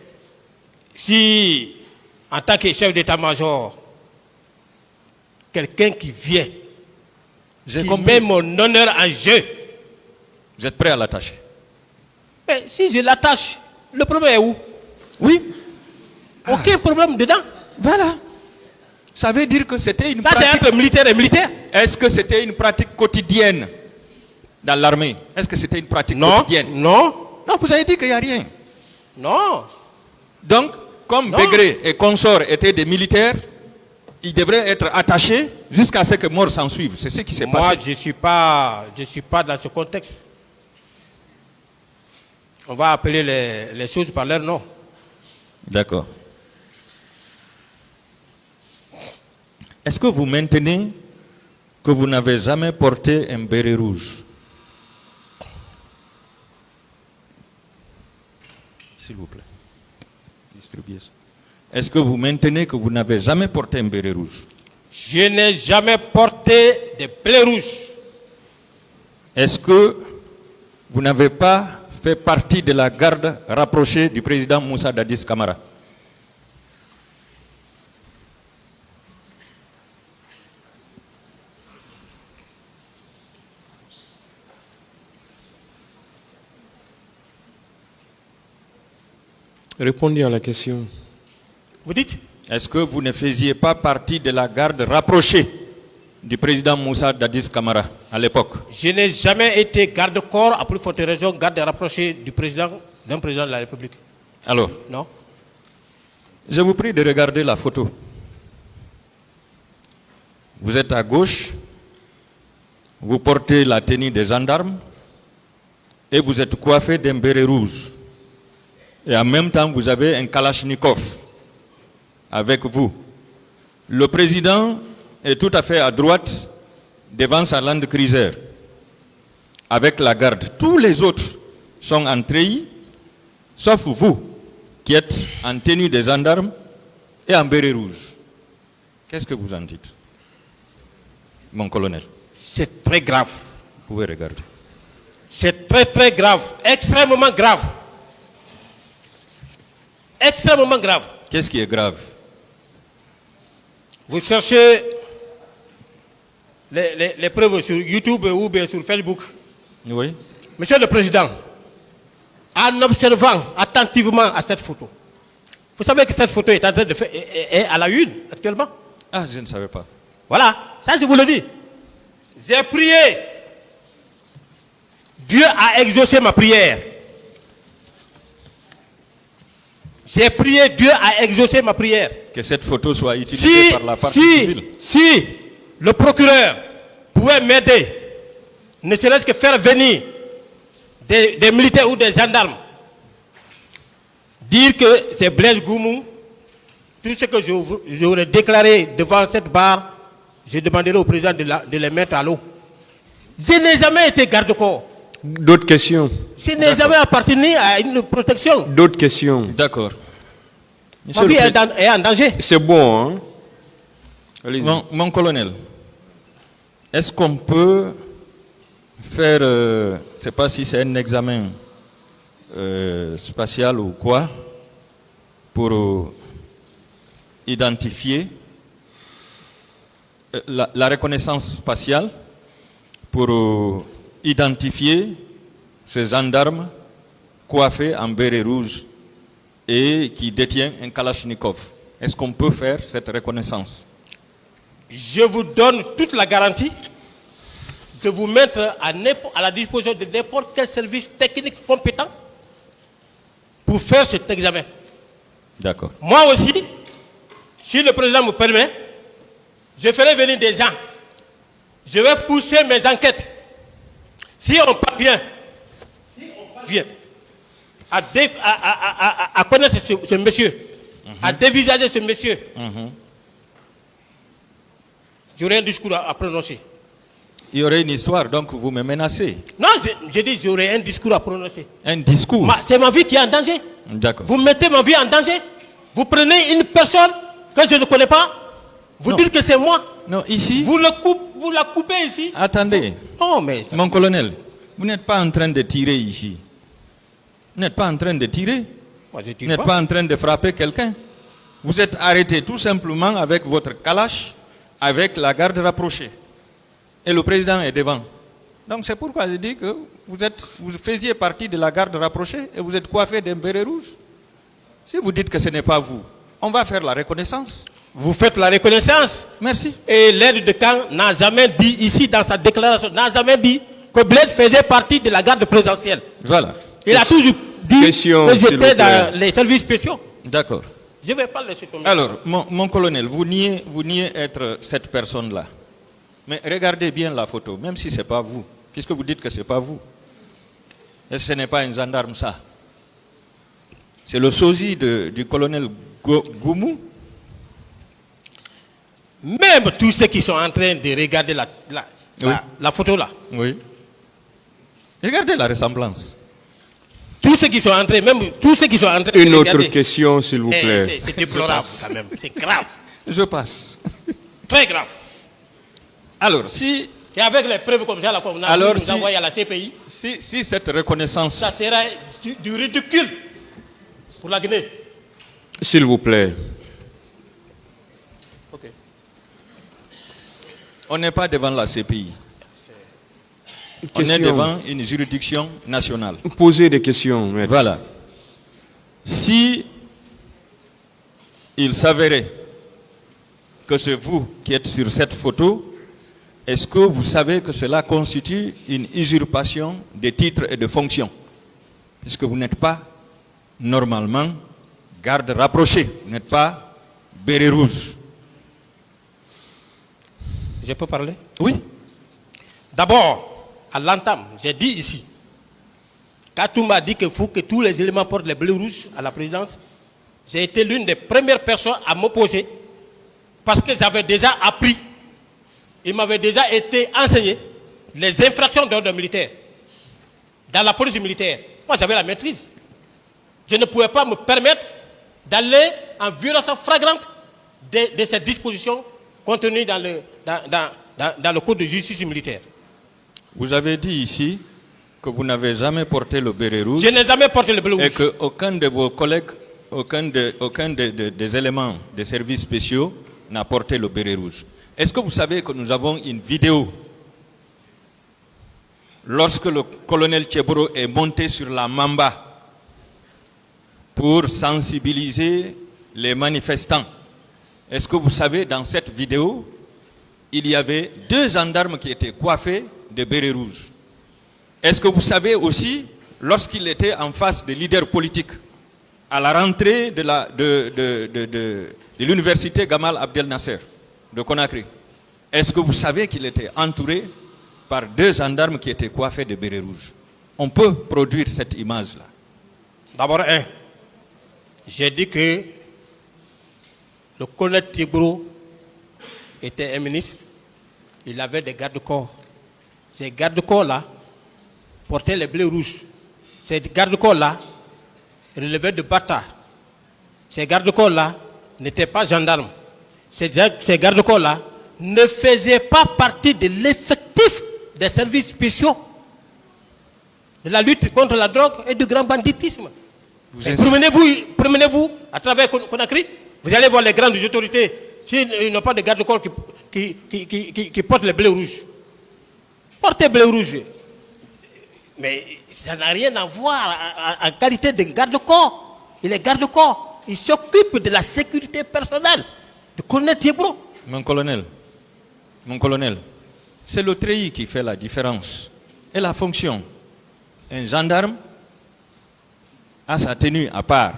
Speaker 2: si, en tant que chef d'état-major, quelqu'un qui vient, qui met mon honneur en jeu,
Speaker 1: vous êtes prêt à l'attacher?
Speaker 2: mais si je l'attache, le problème est où?
Speaker 1: Oui.
Speaker 2: Aucun problème dedans.
Speaker 1: Voilà. Ça veut dire que c'était une
Speaker 2: Ça, c'est
Speaker 1: pratique...
Speaker 2: entre militaire et militaire.
Speaker 1: Est-ce que c'était une pratique quotidienne dans l'armée? Est-ce que c'était une pratique quotidienne?
Speaker 2: Non.
Speaker 1: Non, vous avez dit qu'il n'y a rien.
Speaker 2: Non.
Speaker 1: Donc, comme Begré et consorts étaient des militaires, ils devraient être attachés jusqu'à ce que mort s'en suive. C'est ce qui s'est passé.
Speaker 2: Moi, je suis pas dans ce contexte. On va appeler les choses par leur nom.
Speaker 1: D'accord. Est-ce que vous maintenez que vous n'avez jamais porté un béret rouge? S'il vous plaît. Distribuez ça. Est-ce que vous maintenez que vous n'avez jamais porté un béret rouge?
Speaker 2: Je n'ai jamais porté de blé rouge.
Speaker 1: Est-ce que vous n'avez pas fait partie de la garde rapprochée du président Moussa Dadis Camara?
Speaker 3: Répondez à la question.
Speaker 2: Vous dites?
Speaker 1: Est-ce que vous ne faisiez pas partie de la garde rapprochée du président Moussa Dadis Camara à l'époque?
Speaker 2: Je n'ai jamais été garde-corps, à plus forte raison, garde rapproché du président, d'un président de la République.
Speaker 1: Alors,
Speaker 2: Non?
Speaker 1: je vous prie de regarder la photo. Vous êtes à gauche, vous portez la tenue des gendarmes et vous êtes coiffé d'un béret rouge. Et en même temps, vous avez un kalachnikov avec vous. Le président est tout à fait à droite devant sa Land Cruiser avec la garde. Tous les autres sont en treillis, sauf vous qui êtes en tenue de gendarme et en béret rouge. Qu'est-ce que vous en dites, mon colonel?
Speaker 2: C'est très grave.
Speaker 1: Vous pouvez regarder.
Speaker 2: C'est très très grave. Extrêmement grave. Extrêmement grave.
Speaker 1: Qu'est-ce qui est grave?
Speaker 2: Vous cherchez les preuves sur YouTube ou bien sur Facebook.
Speaker 1: Oui.
Speaker 2: Monsieur le Président, en observant attentivement à cette photo, vous savez que cette photo est en train de faire, est à la une actuellement.
Speaker 1: Ah, je ne savais pas.
Speaker 2: Voilà, ça je vous le dis. J'ai prié. Dieu a exaucé ma prière. J'ai prié, Dieu a exaucé ma prière.
Speaker 1: Que cette photo soit utilisée par la partie civile.
Speaker 2: Si le procureur pouvait m'aider, ne serait-ce que faire venir des militaires ou des gendarmes, dire que c'est Blaise Goumou, tout ce que j'aurais déclaré devant cette barre, je demanderai au président de les mettre à l'eau. Je n'ai jamais été garde-corps.
Speaker 3: D'autres questions?
Speaker 2: Je n'ai jamais appartenu à une protection.
Speaker 3: D'autres questions?
Speaker 1: D'accord.
Speaker 2: Ma vie est en danger.
Speaker 3: C'est bon, hein? Allez-y.
Speaker 1: Mon colonel, est-ce qu'on peut faire, je ne sais pas si c'est un examen spatial ou quoi, pour identifier la reconnaissance spatiale, pour identifier ces gendarmes coiffés en béret rouge et qui détient un kalachnikov? Est-ce qu'on peut faire cette reconnaissance?
Speaker 2: Je vous donne toute la garantie de vous mettre à la disposition de n'importe quel service technique compétent pour faire cet examen.
Speaker 1: D'accord.
Speaker 2: Moi aussi, si le président me permet, je ferai venir des gens. Je vais pousser mes enquêtes. Si on parvient à connaître ce monsieur, à dévisager ce monsieur, j'aurai un discours à prononcer.
Speaker 1: Il y aurait une histoire, donc vous me menacez.
Speaker 2: Non, je dis j'aurai un discours à prononcer.
Speaker 1: Un discours?
Speaker 2: C'est ma vie qui est en danger.
Speaker 1: D'accord.
Speaker 2: Vous mettez ma vie en danger. Vous prenez une personne que je ne connais pas. Vous
Speaker 1: Non.
Speaker 2: dites que c'est moi.
Speaker 1: Non, ici...
Speaker 2: Vous la coupez ici.
Speaker 1: Attendez.
Speaker 2: Non, mais...
Speaker 1: Mon colonel, vous n'êtes pas en train de tirer ici. Vous n'êtes pas en train de tirer.
Speaker 2: Moi, je
Speaker 1: Vous
Speaker 2: tire
Speaker 1: n'êtes pas en train de frapper quelqu'un. Vous êtes arrêté tout simplement avec votre kalash, avec la garde rapprochée. Et le président est devant. Donc c'est pourquoi je dis que vous faisiez partie de la garde rapprochée et vous êtes coiffé d'un béret rouge. Si vous dites que ce n'est pas vous, on va faire la reconnaissance.
Speaker 2: Vous faites la reconnaissance.
Speaker 1: Merci.
Speaker 2: Et l'aide de camp n'a jamais dit ici dans sa déclaration, n'a jamais dit que Blaise faisait partie de la garde présidentielle.
Speaker 1: Voilà.
Speaker 2: Il a toujours dit
Speaker 3: Question,
Speaker 2: que
Speaker 3: s'il vous
Speaker 2: j'étais
Speaker 3: plaît.
Speaker 2: dans les services spéciaux.
Speaker 1: D'accord.
Speaker 2: Je ne vais pas le laisser tomber.
Speaker 1: Alors, mon colonel, vous niez être cette personne-là. Mais regardez bien la photo, même si ce n'est pas vous. Puisque vous dites que ce n'est pas vous. Et ce n'est pas un gendarme, ça. C'est le sosie du colonel Goumou.
Speaker 2: Même tous ceux qui sont en train de regarder
Speaker 1: Oui.
Speaker 2: la photo là,
Speaker 1: Oui. Regardez la ressemblance.
Speaker 2: tous ceux qui sont en train, même tous ceux qui sont en train
Speaker 3: Une
Speaker 2: de
Speaker 3: autre
Speaker 2: regarder,
Speaker 3: question, s'il vous plaît.
Speaker 2: c'est déplorable quand même, c'est grave,
Speaker 1: Je passe.
Speaker 2: très grave.
Speaker 1: Alors, si
Speaker 2: Et avec les preuves comme ça, là, qu'on a
Speaker 1: Alors,
Speaker 2: nous
Speaker 1: si-
Speaker 2: envoyé à la CPI,
Speaker 1: si cette reconnaissance...
Speaker 2: ça sera du ridicule pour la Guinée.
Speaker 3: S'il vous plaît.
Speaker 2: Ok.
Speaker 1: On n'est pas devant la CPI. On est
Speaker 3: Question.
Speaker 1: devant une juridiction nationale.
Speaker 3: Posez des questions, maître.
Speaker 1: Voilà. Si il s'avérait que c'est vous qui êtes sur cette photo, est-ce que vous savez que cela constitue une usurpation des titres et de fonctions? Puisque vous n'êtes pas normalement garde rapproché, vous n'êtes pas béret rouge.
Speaker 2: Je peux parler?
Speaker 1: Oui.
Speaker 2: D'abord, à l'entame, j'ai dit ici, quand on m'a dit qu'il faut que tous les éléments portent les bleus rouges à la présidence, j'ai été l'une des premières personnes à m'opposer parce que j'avais déjà appris, il m'avait déjà été enseigné les infractions d'ordre militaire dans la police militaire. Moi, j'avais la maîtrise. Je ne pouvais pas me permettre d'aller en violation flagrante de ces dispositions contenues dans le code de justice militaire.
Speaker 1: Vous avez dit ici que vous n'avez jamais porté le béret rouge
Speaker 2: Je n'ai jamais porté le bleu
Speaker 1: et
Speaker 2: rouge.
Speaker 1: qu'aucun de vos collègues, des éléments des services spéciaux n'a porté le béret rouge. Est-ce que vous savez que nous avons une vidéo lorsque le colonel Tcheboro est monté sur la Mamba pour sensibiliser les manifestants? Est-ce que vous savez, dans cette vidéo, il y avait 2 gendarmes qui étaient coiffés de bérets rouges? Est-ce que vous savez aussi, lorsqu'il était en face des leaders politiques, à la rentrée de l'université Gamal Abdel Nasser de Conakry, est-ce que vous savez qu'il était entouré par 2 gendarmes qui étaient coiffés de bérets rouges? On peut produire cette image-là.
Speaker 2: D'abord, j'ai dit que le colonel Tcheboro était un ministre, il avait des gardes-corps. Ces gardes-corps-là portaient les bleus rouges. Ces gardes-corps-là relevaient de bâtards. Ces gardes-corps-là n'étaient pas gendarmes. Ces gardes-corps-là ne faisaient pas partie de l'effectif des services spéciaux de la lutte contre la drogue et du grand banditisme. Promenez-vous à travers Conakry, vous allez voir les grandes autorités, s'ils n'ont pas de garde-corps qui portent les bleus rouges. Portez bleu rouge. Mais ça n'a rien à voir en qualité de garde-corps. Il est garde-corps. Il s'occupe de la sécurité personnelle du colonel Tcheboro.
Speaker 1: Mon colonel, c'est le treillis qui fait la différence et la fonction. Un gendarme a sa tenue à part.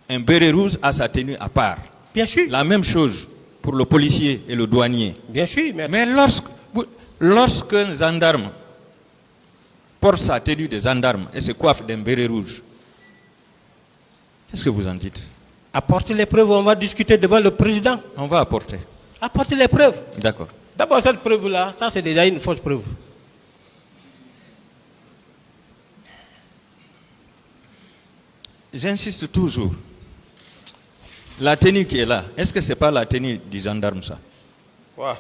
Speaker 1: Un béret rouge a sa tenue à part.
Speaker 2: Bien sûr.
Speaker 1: La même chose pour le policier et le douanier.
Speaker 2: Bien sûr.
Speaker 1: Mais lorsqu'un gendarme porte sa tenue de gendarme et se coiffe d'un béret rouge, qu'est-ce que vous en dites?
Speaker 2: Apportez les preuves, on va discuter devant le président.
Speaker 1: On va apporter.
Speaker 2: Apportez les preuves.
Speaker 1: D'accord.
Speaker 2: D'abord, cette preuve-là, ça c'est déjà une fausse preuve.
Speaker 1: J'insiste toujours. La tenue qui est là, est-ce que ce n'est pas la tenue du gendarme, ça?
Speaker 2: Quoi?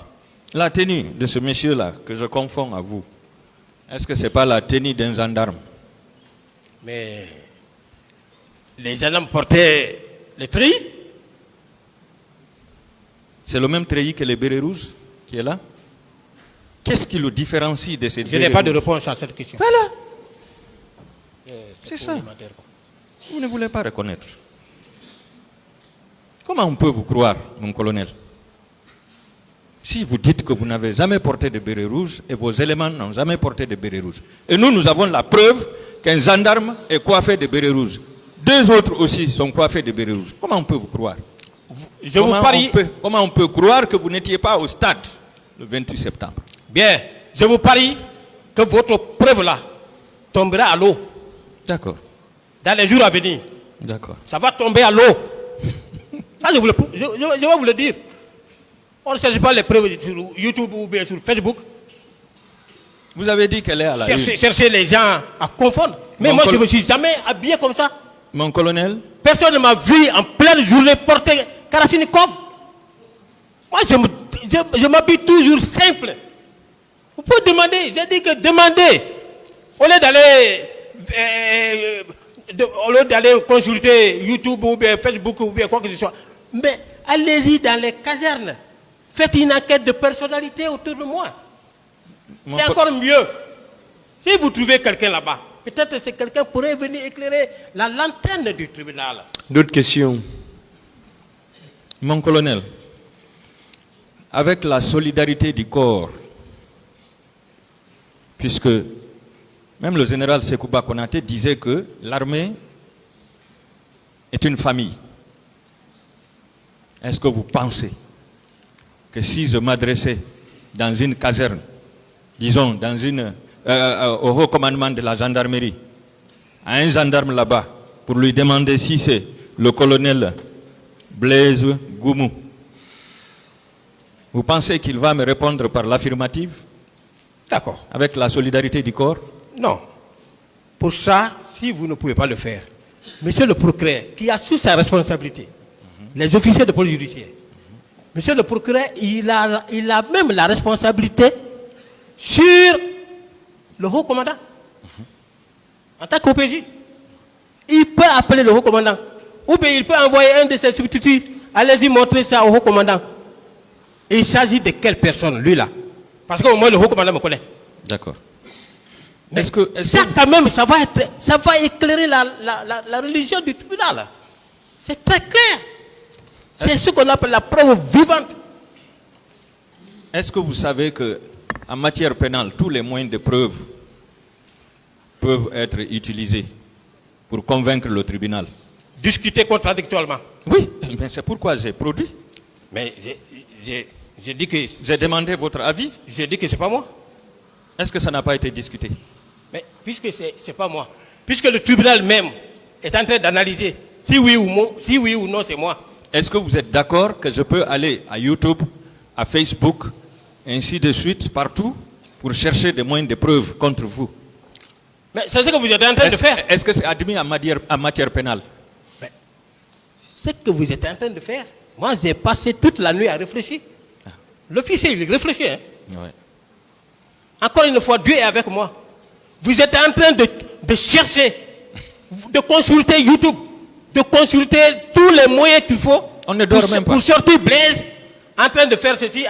Speaker 1: La tenue de ce monsieur-là, que je confonds à vous, est-ce que ce n'est pas la tenue d'un gendarme?
Speaker 2: Mais les gendarmes portaient les treillis.
Speaker 1: C'est le même treillis que les bérets rouges qui est là? Qu'est-ce qui le différencie de ces
Speaker 2: Je
Speaker 1: bérets
Speaker 2: n'ai pas de
Speaker 1: rouges?
Speaker 2: réponse à cette question.
Speaker 1: Voilà. C'est ça. Vous ne voulez pas reconnaître. Comment on peut vous croire, mon colonel? Si vous dites que vous n'avez jamais porté de béret rouge et vos éléments n'ont jamais porté de béret rouge. Et nous avons la preuve qu'un gendarme est coiffé de béret rouge. Deux autres aussi sont coiffés de béret rouge. Comment on peut vous croire? Comment on peut croire que vous n'étiez pas au stade le 28 septembre?
Speaker 2: Bien, je vous parie que votre preuve-là tombera à l'eau.
Speaker 1: D'accord.
Speaker 2: Dans les jours à venir.
Speaker 1: D'accord.
Speaker 2: Ça va tomber à l'eau. Ça, je vais vous le dire. On ne cherche pas les preuves sur YouTube ou bien sur Facebook.
Speaker 1: Vous avez dit qu'elle est à la une.
Speaker 2: Chercher les gens à confondre. Mais moi, je ne me suis jamais habillé comme ça.
Speaker 1: Mon colonel?
Speaker 2: Personne ne m'a vu en pleine journée porter Kalachnikov. Moi, je m'habille toujours simple. Vous pouvez demander. J'ai dit que demandez. Au lieu d'aller consulter YouTube ou bien Facebook ou bien quoi que ce soit. Mais allez-y dans les casernes. Faites une enquête de personnalité autour de moi. C'est encore mieux. Si vous trouvez quelqu'un là-bas, peut-être que quelqu'un pourrait venir éclairer la lanterne du tribunal.
Speaker 3: D'autres questions?
Speaker 1: Mon colonel, avec la solidarité du corps, puisque même le général Sekouba Konaté disait que l'armée est une famille. Est-ce que vous pensez que si je m'adressais dans une caserne, disons au haut commandement de la gendarmerie, à un gendarme là-bas, pour lui demander si c'est le colonel Blaise Goumou, vous pensez qu'il va me répondre par l'affirmative?
Speaker 2: D'accord.
Speaker 1: Avec la solidarité du corps?
Speaker 2: Non. Pour ça, si vous ne pouvez pas le faire, monsieur le procureur, qui a sous sa responsabilité, les officiers de police judiciaire, monsieur le procureur, il a même la responsabilité sur le haut commandant. En tant qu'OPJ, il peut appeler le haut commandant. Ou bien il peut envoyer un de ses substituts. Allez-y montrer ça au haut commandant. Et il s'agit de quelle personne, lui là? Parce qu'au moins le haut commandant me connaît.
Speaker 1: D'accord.
Speaker 2: Quand même, ça va éclairer la religion du tribunal. C'est très clair. C'est ce qu'on appelle la preuve vivante.
Speaker 1: Est-ce que vous savez qu'en matière pénale, tous les moyens de preuve peuvent être utilisés pour convaincre le tribunal?
Speaker 2: Discuter contradictoirement.
Speaker 1: Oui, mais c'est pourquoi j'ai produit.
Speaker 2: Mais j'ai dit que...
Speaker 1: J'ai demandé votre avis.
Speaker 2: J'ai dit que c'est pas moi.
Speaker 1: Est-ce que ça n'a pas été discuté?
Speaker 2: Mais puisque c'est pas moi, puisque le tribunal même est en train d'analyser si oui ou non c'est moi.
Speaker 1: Est-ce que vous êtes d'accord que je peux aller à YouTube, à Facebook, ainsi de suite, partout, pour chercher des moyens de preuve contre vous?
Speaker 2: Mais c'est ce que vous êtes en train de faire.
Speaker 1: Est-ce que c'est admis en matière pénale?
Speaker 2: Mais ce que vous êtes en train de faire. Moi, j'ai passé toute la nuit à réfléchir. L'officier, il réfléchit. Hein?
Speaker 1: Ouais.
Speaker 2: Encore une fois, Dieu est avec moi. Vous êtes en train de chercher, de consulter YouTube, de consulter tous les moyens qu'il faut.
Speaker 1: On ne dort même pas.
Speaker 2: Pour sortir Blaise, en train de faire ceci,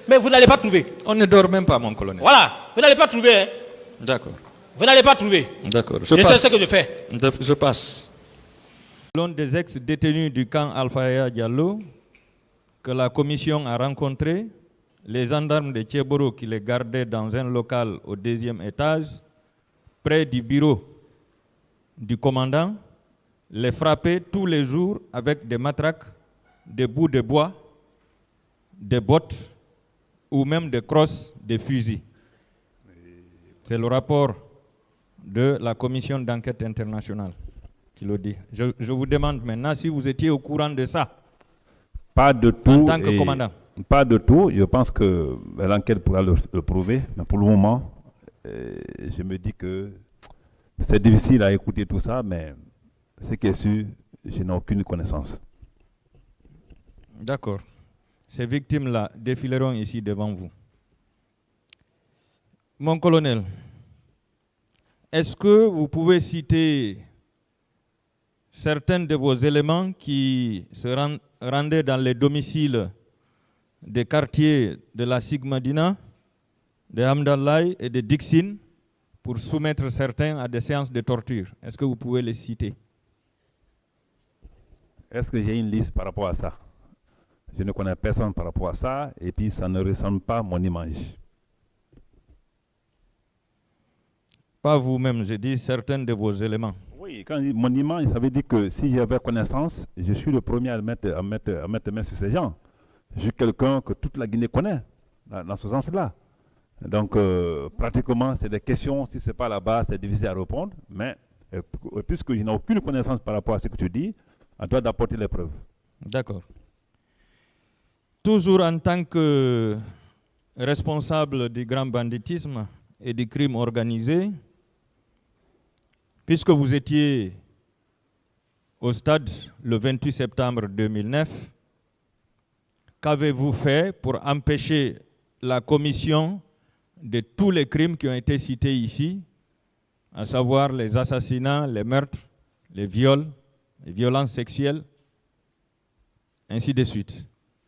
Speaker 2: mais vous n'allez pas trouver.
Speaker 1: On ne dort même pas, mon colonel.
Speaker 2: Voilà, vous n'allez pas trouver. Hein?
Speaker 1: D'accord.
Speaker 2: Vous n'allez pas trouver.
Speaker 1: D'accord.
Speaker 2: Je sais ce que je fais.
Speaker 1: Je passe. L'un des ex-détenus du camp Alpha Diallo, que la commission a rencontré, les gendarmes de Thieboro qui les gardaient dans un local au 2e étage, près du bureau du commandant, les frappaient tous les jours avec des matraques, des bouts de bois, des bottes ou même des crosses, des fusils. C'est le rapport de la commission d'enquête internationale qui le dit. Je vous demande maintenant si vous étiez au courant de ça.
Speaker 4: Pas de tout.
Speaker 1: En tant que commandant.
Speaker 4: Pas de tout. Je pense que l'enquête pourra le prouver. Mais pour le moment, je me dis que c'est difficile à écouter tout ça, mais ce qui est sûr, je n'ai aucune connaissance.
Speaker 1: D'accord. Ces victimes-là défileront ici devant vous. Mon colonel, est-ce que vous pouvez citer certains de vos éléments qui se rendaient dans les domiciles des quartiers de la Sigmadina, de Hamdallahi et de Dixin pour soumettre certains à des séances de torture? Est-ce que vous pouvez les citer?
Speaker 4: Est-ce que j'ai une liste par rapport à ça? Je ne connais personne par rapport à ça, et puis ça ne ressemble pas à mon image.
Speaker 1: Pas vous-même, j'ai dit certains de vos éléments.
Speaker 4: Oui, quand je dis mon image, ça veut dire que si j'avais connaissance, je suis le premier à mettre main sur ces gens. Je suis quelqu'un que toute la Guinée connaît, dans ce sens-là. Donc, pratiquement, c'est des questions, si ce n'est pas là-bas, c'est difficile à répondre, mais puisque je n'ai aucune connaissance par rapport à ce que tu dis, on doit d'apporter les preuves.
Speaker 1: D'accord. Toujours en tant que responsable du grand banditisme et du crime organisé, puisque vous étiez au stade le 28 septembre 2009, qu'avez-vous fait pour empêcher la commission de tous les crimes qui ont été cités ici, à savoir les assassinats, les meurtres, les viols, les violences sexuelles, ainsi de suite?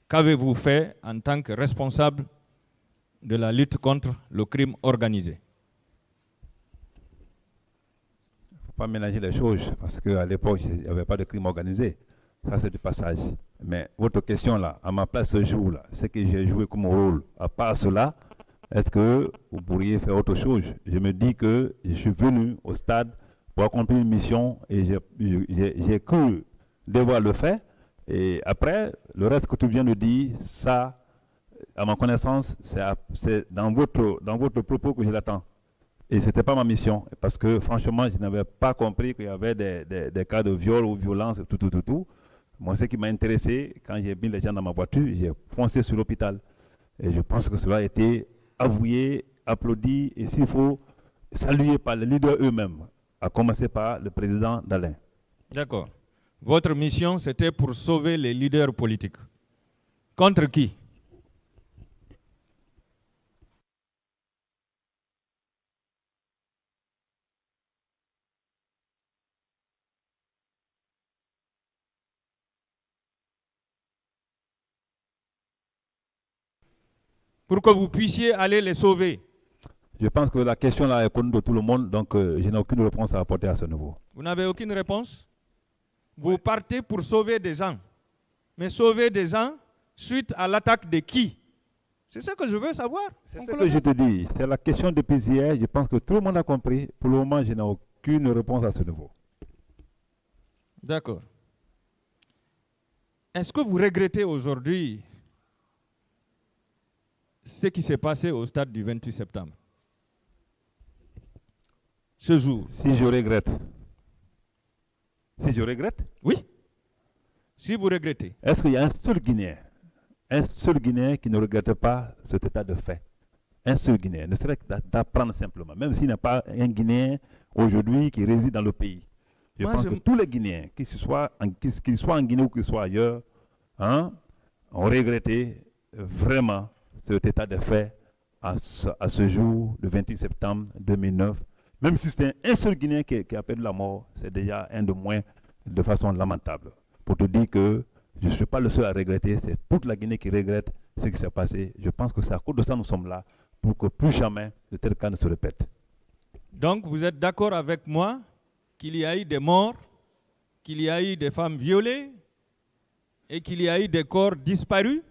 Speaker 1: Qu'avez-vous fait en tant que responsable de la lutte contre le crime organisé?
Speaker 4: Il ne faut pas mélanger les choses, parce qu'à l'époque, il n'y avait pas de crime organisé. Ça, c'est du passage. Mais votre question là, à ma place ce jour-là, ce que j'ai joué comme rôle, à part cela, est-ce que vous pourriez faire autre chose? Je me dis que je suis venu au stade pour accomplir une mission et j'ai cru devoir le faire. Et après, le reste que tu viens de dire, ça, à ma connaissance, c'est dans votre propos que je l'attends. Et ce n'était pas ma mission, parce que franchement, je n'avais pas compris qu'il y avait des cas de viol ou violence, tout. Moi, ce qui m'a intéressé, quand j'ai mis les gens dans ma voiture, j'ai foncé sur l'hôpital. Et je pense que cela a été avoué, applaudi, et s'il faut, salué par les leaders eux-mêmes, à commencer par le président d'Alain.
Speaker 1: D'accord. Votre mission, c'était pour sauver les leaders politiques. Contre qui? Pour que vous puissiez aller les sauver.
Speaker 4: Je pense que la question là est connue de tout le monde, donc je n'ai aucune réponse à apporter à ce niveau.
Speaker 1: Vous n'avez aucune réponse? Vous partez pour sauver des gens. Mais sauver des gens suite à l'attaque de qui? C'est ça que je veux savoir.
Speaker 4: C'est ce que je te dis. C'est la question depuis hier. Je pense que tout le monde a compris. Pour le moment, je n'ai aucune réponse à ce niveau.
Speaker 1: D'accord. Est-ce que vous regrettez aujourd'hui ce qui s'est passé au stade du 28 septembre? Ce jour.
Speaker 4: Si je regrette. Si je regrette?
Speaker 1: Oui. Si vous regrettez.
Speaker 4: Est-ce qu'il y a un seul Guinéen qui ne regrette pas cet état de fait? Un seul Guinéen, ne serait-ce d'apprendre simplement, même s'il n'y a pas un Guinéen aujourd'hui qui réside dans le pays. Je pense que tous les Guinéens, qu'ils soient en Guinée ou qu'ils soient ailleurs, ont regretté vraiment cet état de fait à ce jour, le 28 septembre 2009. Même si c'était un seul Guinéen qui a perdu la mort, c'est déjà un de moins de façon lamentable. Pour te dire que je ne suis pas le seul à regretter, c'est toute la Guinée qui regrette ce qui s'est passé. Je pense que c'est à cause de ça que nous sommes là, pour que plus jamais de tels cas ne se répètent.
Speaker 1: Donc vous êtes d'accord avec moi qu'il y a eu des morts, qu'il y a eu des femmes violées et qu'il y a eu des corps disparus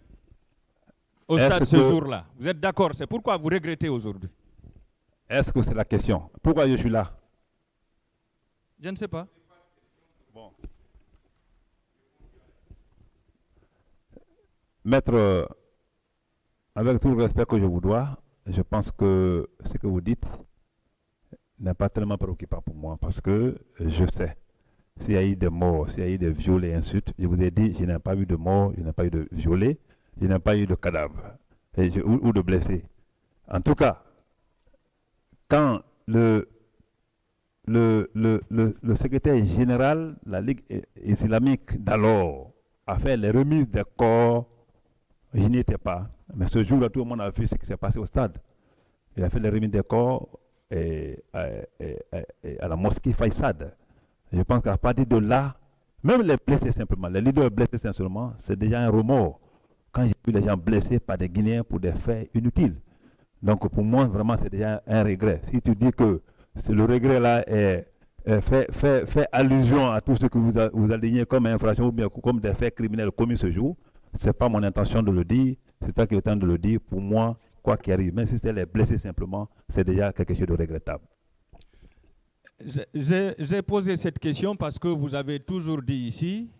Speaker 1: au stade ce jour-là? Vous êtes d'accord? C'est pourquoi vous regrettez aujourd'hui?
Speaker 4: Est-ce que c'est la question? Pourquoi je suis là?
Speaker 1: Je ne sais pas.
Speaker 4: Bon. Maître, avec tout le respect que je vous dois, je pense que ce que vous dites n'est pas tellement préoccupant pour moi, parce que je sais, s'il y a eu des morts, s'il y a eu des violés et insultes, je vous ai dit, je n'ai pas eu de morts, je n'ai pas eu de violés, je n'ai pas eu de cadavres ou de blessés. En tout cas, quand le secrétaire général de la Ligue islamique d'alors à faire les remises des corps, je n'y étais pas. Mais ce jour-là, tout le monde a vu ce qui s'est passé au stade. Il a fait les remises des corps à la mosquée Faïsad. Je pense qu'à partir de là, même les blessés simplement, les leaders blessés simplement, c'est déjà un remords. Quand j'ai vu les gens blessés par des Guinéens pour des faits inutiles. Donc pour moi, vraiment, c'est déjà un regret. Si tu dis que le regret là fait allusion à tout ce que vous alignez comme infraction ou bien comme des faits criminels commis ce jour, ce n'est pas mon intention de le dire, c'est toi qui es le temps de le dire. Pour moi, quoi qu'il arrive, même si c'est les blessés simplement, c'est déjà quelque chose de regrettable.
Speaker 1: J'ai posé cette question parce que vous avez toujours dit ici,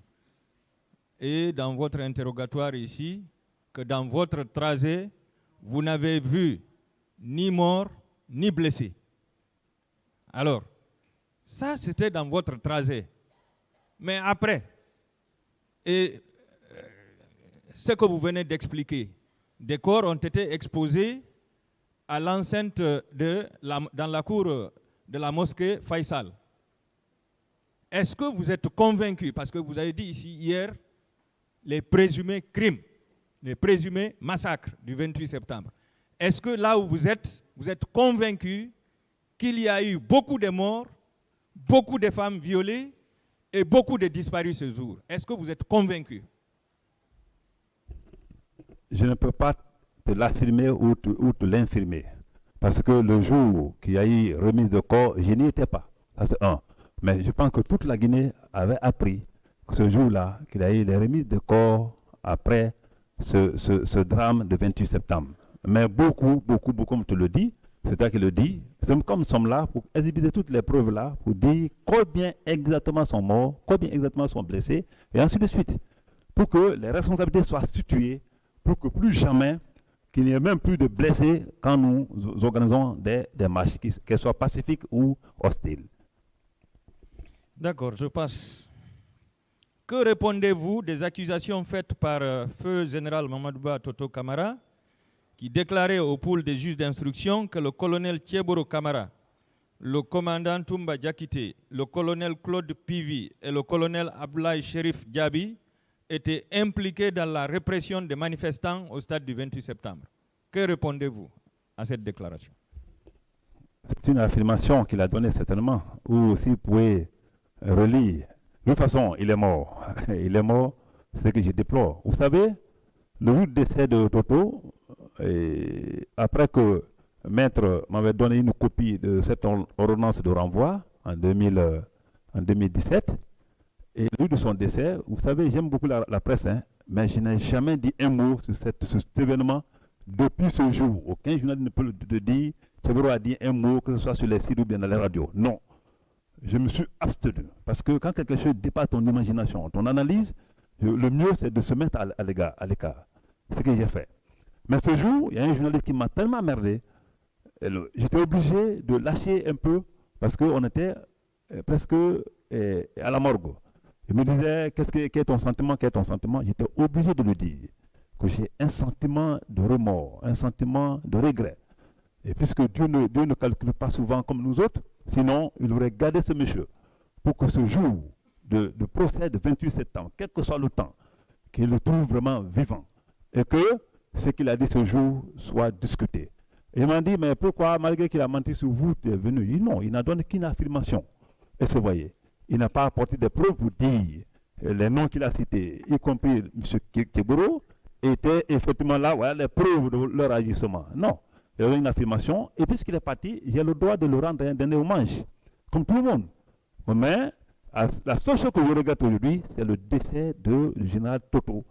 Speaker 1: et dans votre interrogatoire ici, que dans votre trajet, vous n'avez vu ni mort, ni blessé. Alors, ça c'était dans votre trajet. Mais après, et ce que vous venez d'expliquer, des corps ont été exposés à l'enceinte dans la cour de la mosquée Faisal. Est-ce que vous êtes convaincu, parce que vous avez dit ici hier, les présumés crimes, les présumés massacres du 28 septembre. Est-ce que là où vous êtes convaincu qu'il y a eu beaucoup de morts, beaucoup de femmes violées et beaucoup de disparus ce jour? Est-ce que vous êtes convaincu?
Speaker 4: Je ne peux pas te l'affirmer ou te l'infirmer. Parce que le jour qu'il y a eu remise de corps, je n'y étais pas. Ça c'est un. Mais je pense que toute la Guinée avait appris que ce jour-là, qu'il y a eu les remises de corps après ce drame de 28 septembre. Mais beaucoup, comme tu le dis, c'est toi qui le dis, comme nous sommes là pour exhiber toutes les preuves là, pour dire combien exactement sont morts, combien exactement sont blessés, et ainsi de suite. Pour que les responsabilités soient situées, pour que plus jamais qu'il n'y ait même plus de blessés quand nous organisons des marches, qu'elles soient pacifiques ou hostiles.
Speaker 1: D'accord, je passe. Que répondez-vous des accusations faites par Feu Général Mamadouba Toto Kamara, qui déclarait au pool des juges d'instruction que le colonel Thieboro Kamara, le commandant Toumba Diakité, le colonel Claude Pivi et le colonel Abdoulaye Sherif Diaby étaient impliqués dans la répression des manifestants au stade du 28 septembre. Que répondez-vous à cette déclaration?
Speaker 4: C'est une affirmation qu'il a donnée certainement, ou si vous pouvez relire. De toute façon, il est mort. Il est mort, c'est ce que je déplore. Vous savez, le jour du décès de Toto, après que Maître m'avait donné une copie de cette ordonnance de renvoi en 2017, et le jour de son décès, vous savez, j'aime beaucoup la presse, hein, mais je n'ai jamais dit un mot sur cet événement depuis ce jour. Aucun journaliste ne peut le dire. Thieboro a dit un mot, que ce soit sur les sites ou bien dans les radios. Non. Je me suis abstenu. Parce que quand quelque chose dépasse ton imagination, ton analyse, le mieux c'est de se mettre à l'écart. C'est ce que j'ai fait. Mais ce jour, il y a un journaliste qui m'a tellement merdé, j'étais obligé de lâcher un peu parce qu'on était presque à la morgue. Il me disait, quel est ton sentiment, quel est ton sentiment? J'étais obligé de lui dire que j'ai un sentiment de remords, un sentiment de regret. Et puisque Dieu ne calcule pas souvent comme nous autres, sinon il aurait gardé ce monsieur pour que ce jour de procès de 28 septembre, quel que soit le temps, qu'il le trouve vraiment vivant et que ce qu'il a dit ce jour soit discuté. Et il m'a dit, mais pourquoi, malgré qu'il a menti sur vous, tu es venu? Il dit non, il n'a donné qu'une affirmation. Et vous voyez, il n'a pas apporté des preuves pour dire les noms qu'il a cités, y compris M. Thieboro, étaient effectivement là, voilà les preuves de leur agissement. Non, il a donné une affirmation, et puisqu'il est parti, j'ai le droit de le rendre un hommage, comme tout le monde. Mais la seule chose que je regrette aujourd'hui, c'est le décès du général Toto,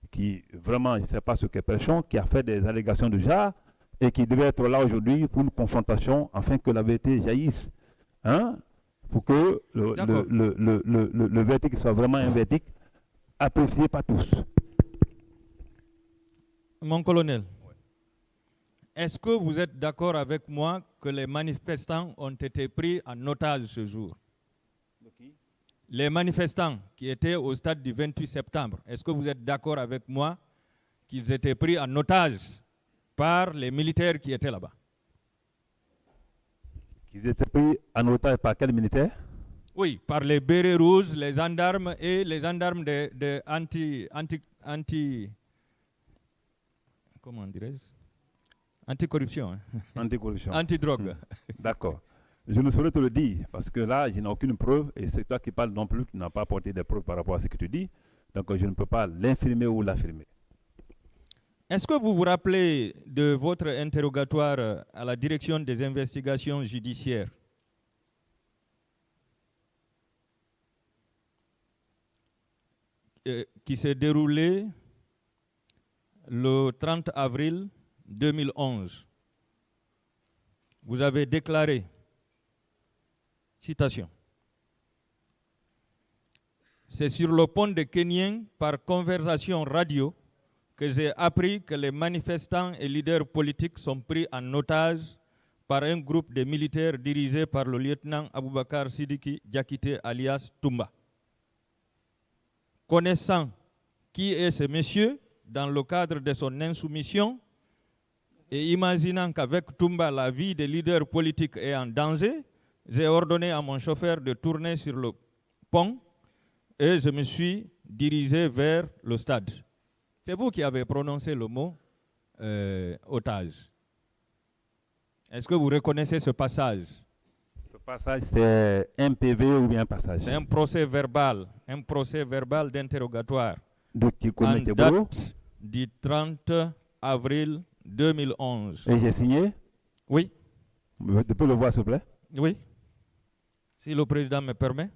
Speaker 4: qui vraiment, je ne sais pas ce qu'est Perchon, qui a fait des allégations de genre, et qui devait être là aujourd'hui pour une confrontation, afin que la vérité jaillisse. Hein? Pour que le verdict soit vraiment un verdict apprécié par tous.
Speaker 1: Mon colonel, est-ce que vous êtes d'accord avec moi que les manifestants ont été pris en otage ce jour? Les manifestants qui étaient au stade du 28 septembre, est-ce que vous êtes d'accord avec moi qu'ils étaient pris en otage par les militaires qui étaient là-bas?
Speaker 4: Qu'ils étaient pris en otage par quel militaire?
Speaker 1: Oui, par les bérets rouges, les gendarmes et les gendarmes de comment dirais-je? Anticorruption. Hein?
Speaker 4: Anticorruption.
Speaker 1: Antidrogue.
Speaker 4: D'accord. Je ne saurais te le dire, parce que là, je n'ai aucune preuve, et c'est toi qui parles non plus, tu n'as pas apporté des preuves par rapport à ce que tu dis, donc je ne peux pas l'infirmer ou l'affirmer.
Speaker 1: Est-ce que vous vous rappelez de votre interrogatoire à la direction des investigations judiciaires? Qui s'est déroulé le 30 avril 2011. Vous avez déclaré, citation, « C'est sur le pont de Kenyan, par conversation radio, que j'ai appris que les manifestants et leaders politiques sont pris en otage par un groupe de militaires dirigé par le lieutenant Aboubakar Sidiki Diakité alias Toumba. Connaissant qui est ce monsieur dans le cadre de son insoumission et imaginant qu'avec Toumba la vie des leaders politiques est en danger, j'ai ordonné à mon chauffeur de tourner sur le pont et je me suis dirigé vers le stade. » C'est vous qui avez prononcé le mot otage. Est-ce que vous reconnaissez ce passage?
Speaker 4: Ce passage, c'est un PV ou bien un passage?
Speaker 1: C'est un procès verbal d'interrogatoire.
Speaker 4: De qui
Speaker 1: En date du 30 avril 2011.
Speaker 4: Et j'ai signé?
Speaker 1: Oui.
Speaker 4: Tu peux le voir, s'il vous plaît?
Speaker 1: Oui. Si le président me permet.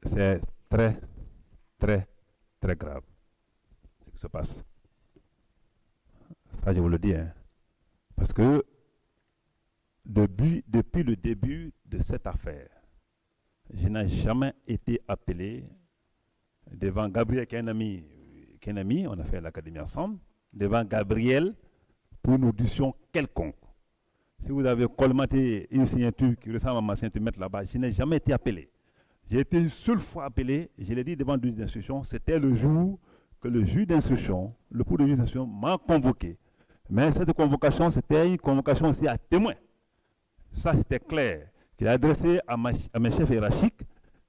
Speaker 4: C'est très, très, très grave ce qui se passe. Ça, je vous le dis. Hein. Parce que depuis le début de cette affaire, je n'ai jamais été appelé devant Gabriel, qui est un ami, on a fait l'académie ensemble, devant Gabriel pour une audition quelconque. Si vous avez colmaté une signature qui ressemble à ma signature, mettre là-bas, je n'ai jamais été appelé. J'ai été une seule fois appelé, je l'ai dit devant le juge d'instruction, c'était le jour que le juge d'instruction, le cours de juge d'instruction m'a convoqué. Mais cette convocation, c'était une convocation aussi à témoin. Ça, c'était clair. Qu'il a adressé à mes chefs hiérarchiques.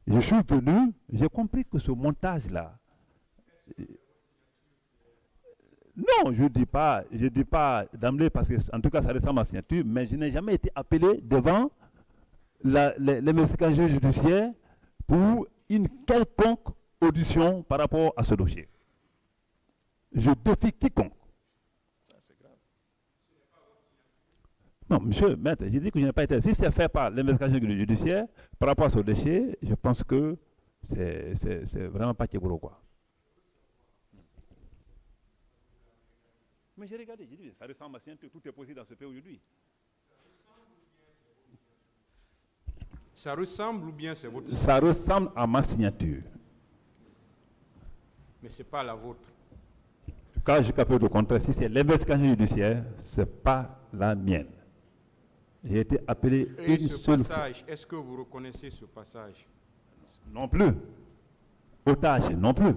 Speaker 4: Je suis venu, j'ai compris que ce montage-là... Non, je ne dis pas d'emblée, parce que en tout cas, ça ressemble à ma signature, mais je n'ai jamais été appelé devant l'investigation judiciaire pour une quelconque audition par rapport à ce dossier. Je défie quiconque.
Speaker 1: Ça, c'est grave.
Speaker 4: Non, monsieur, maître, j'ai dit que je n'ai pas été. Si c'est fait par l'investigation judiciaire par rapport à ce dossier, je pense que c'est vraiment pas gros, quoi. Mais j'ai regardé, j'ai dit, ça ressemble à signature, tout est possible dans ce pays aujourd'hui.
Speaker 3: Ça ressemble ou bien c'est votre signature?
Speaker 4: Ça ressemble à ma signature.
Speaker 3: Mais ce n'est pas la vôtre.
Speaker 4: En tout cas, jusqu'à peu de contraire, si c'est l'investigation judiciaire, ce n'est pas la mienne. J'ai été appelé
Speaker 3: Et
Speaker 4: une
Speaker 3: ce
Speaker 4: seule
Speaker 3: passage,
Speaker 4: fois.
Speaker 3: est-ce que vous reconnaissez ce passage?
Speaker 4: Non plus. Otage, non plus.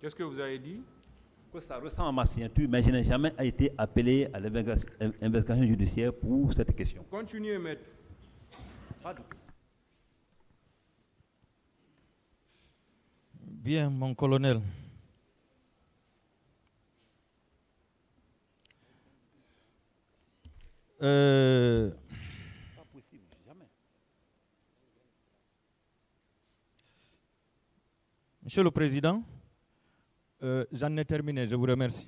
Speaker 3: Qu'est-ce que vous avez dit?
Speaker 4: Que ça ressemble à ma signature, mais je n'ai jamais été appelé à l'investigation judiciaire pour cette question.
Speaker 3: Continuez, maître.
Speaker 4: Pas du tout.
Speaker 1: Bien, mon colonel.
Speaker 4: Pas possible, jamais.
Speaker 1: Monsieur le Président, j'en ai terminé, je vous remercie.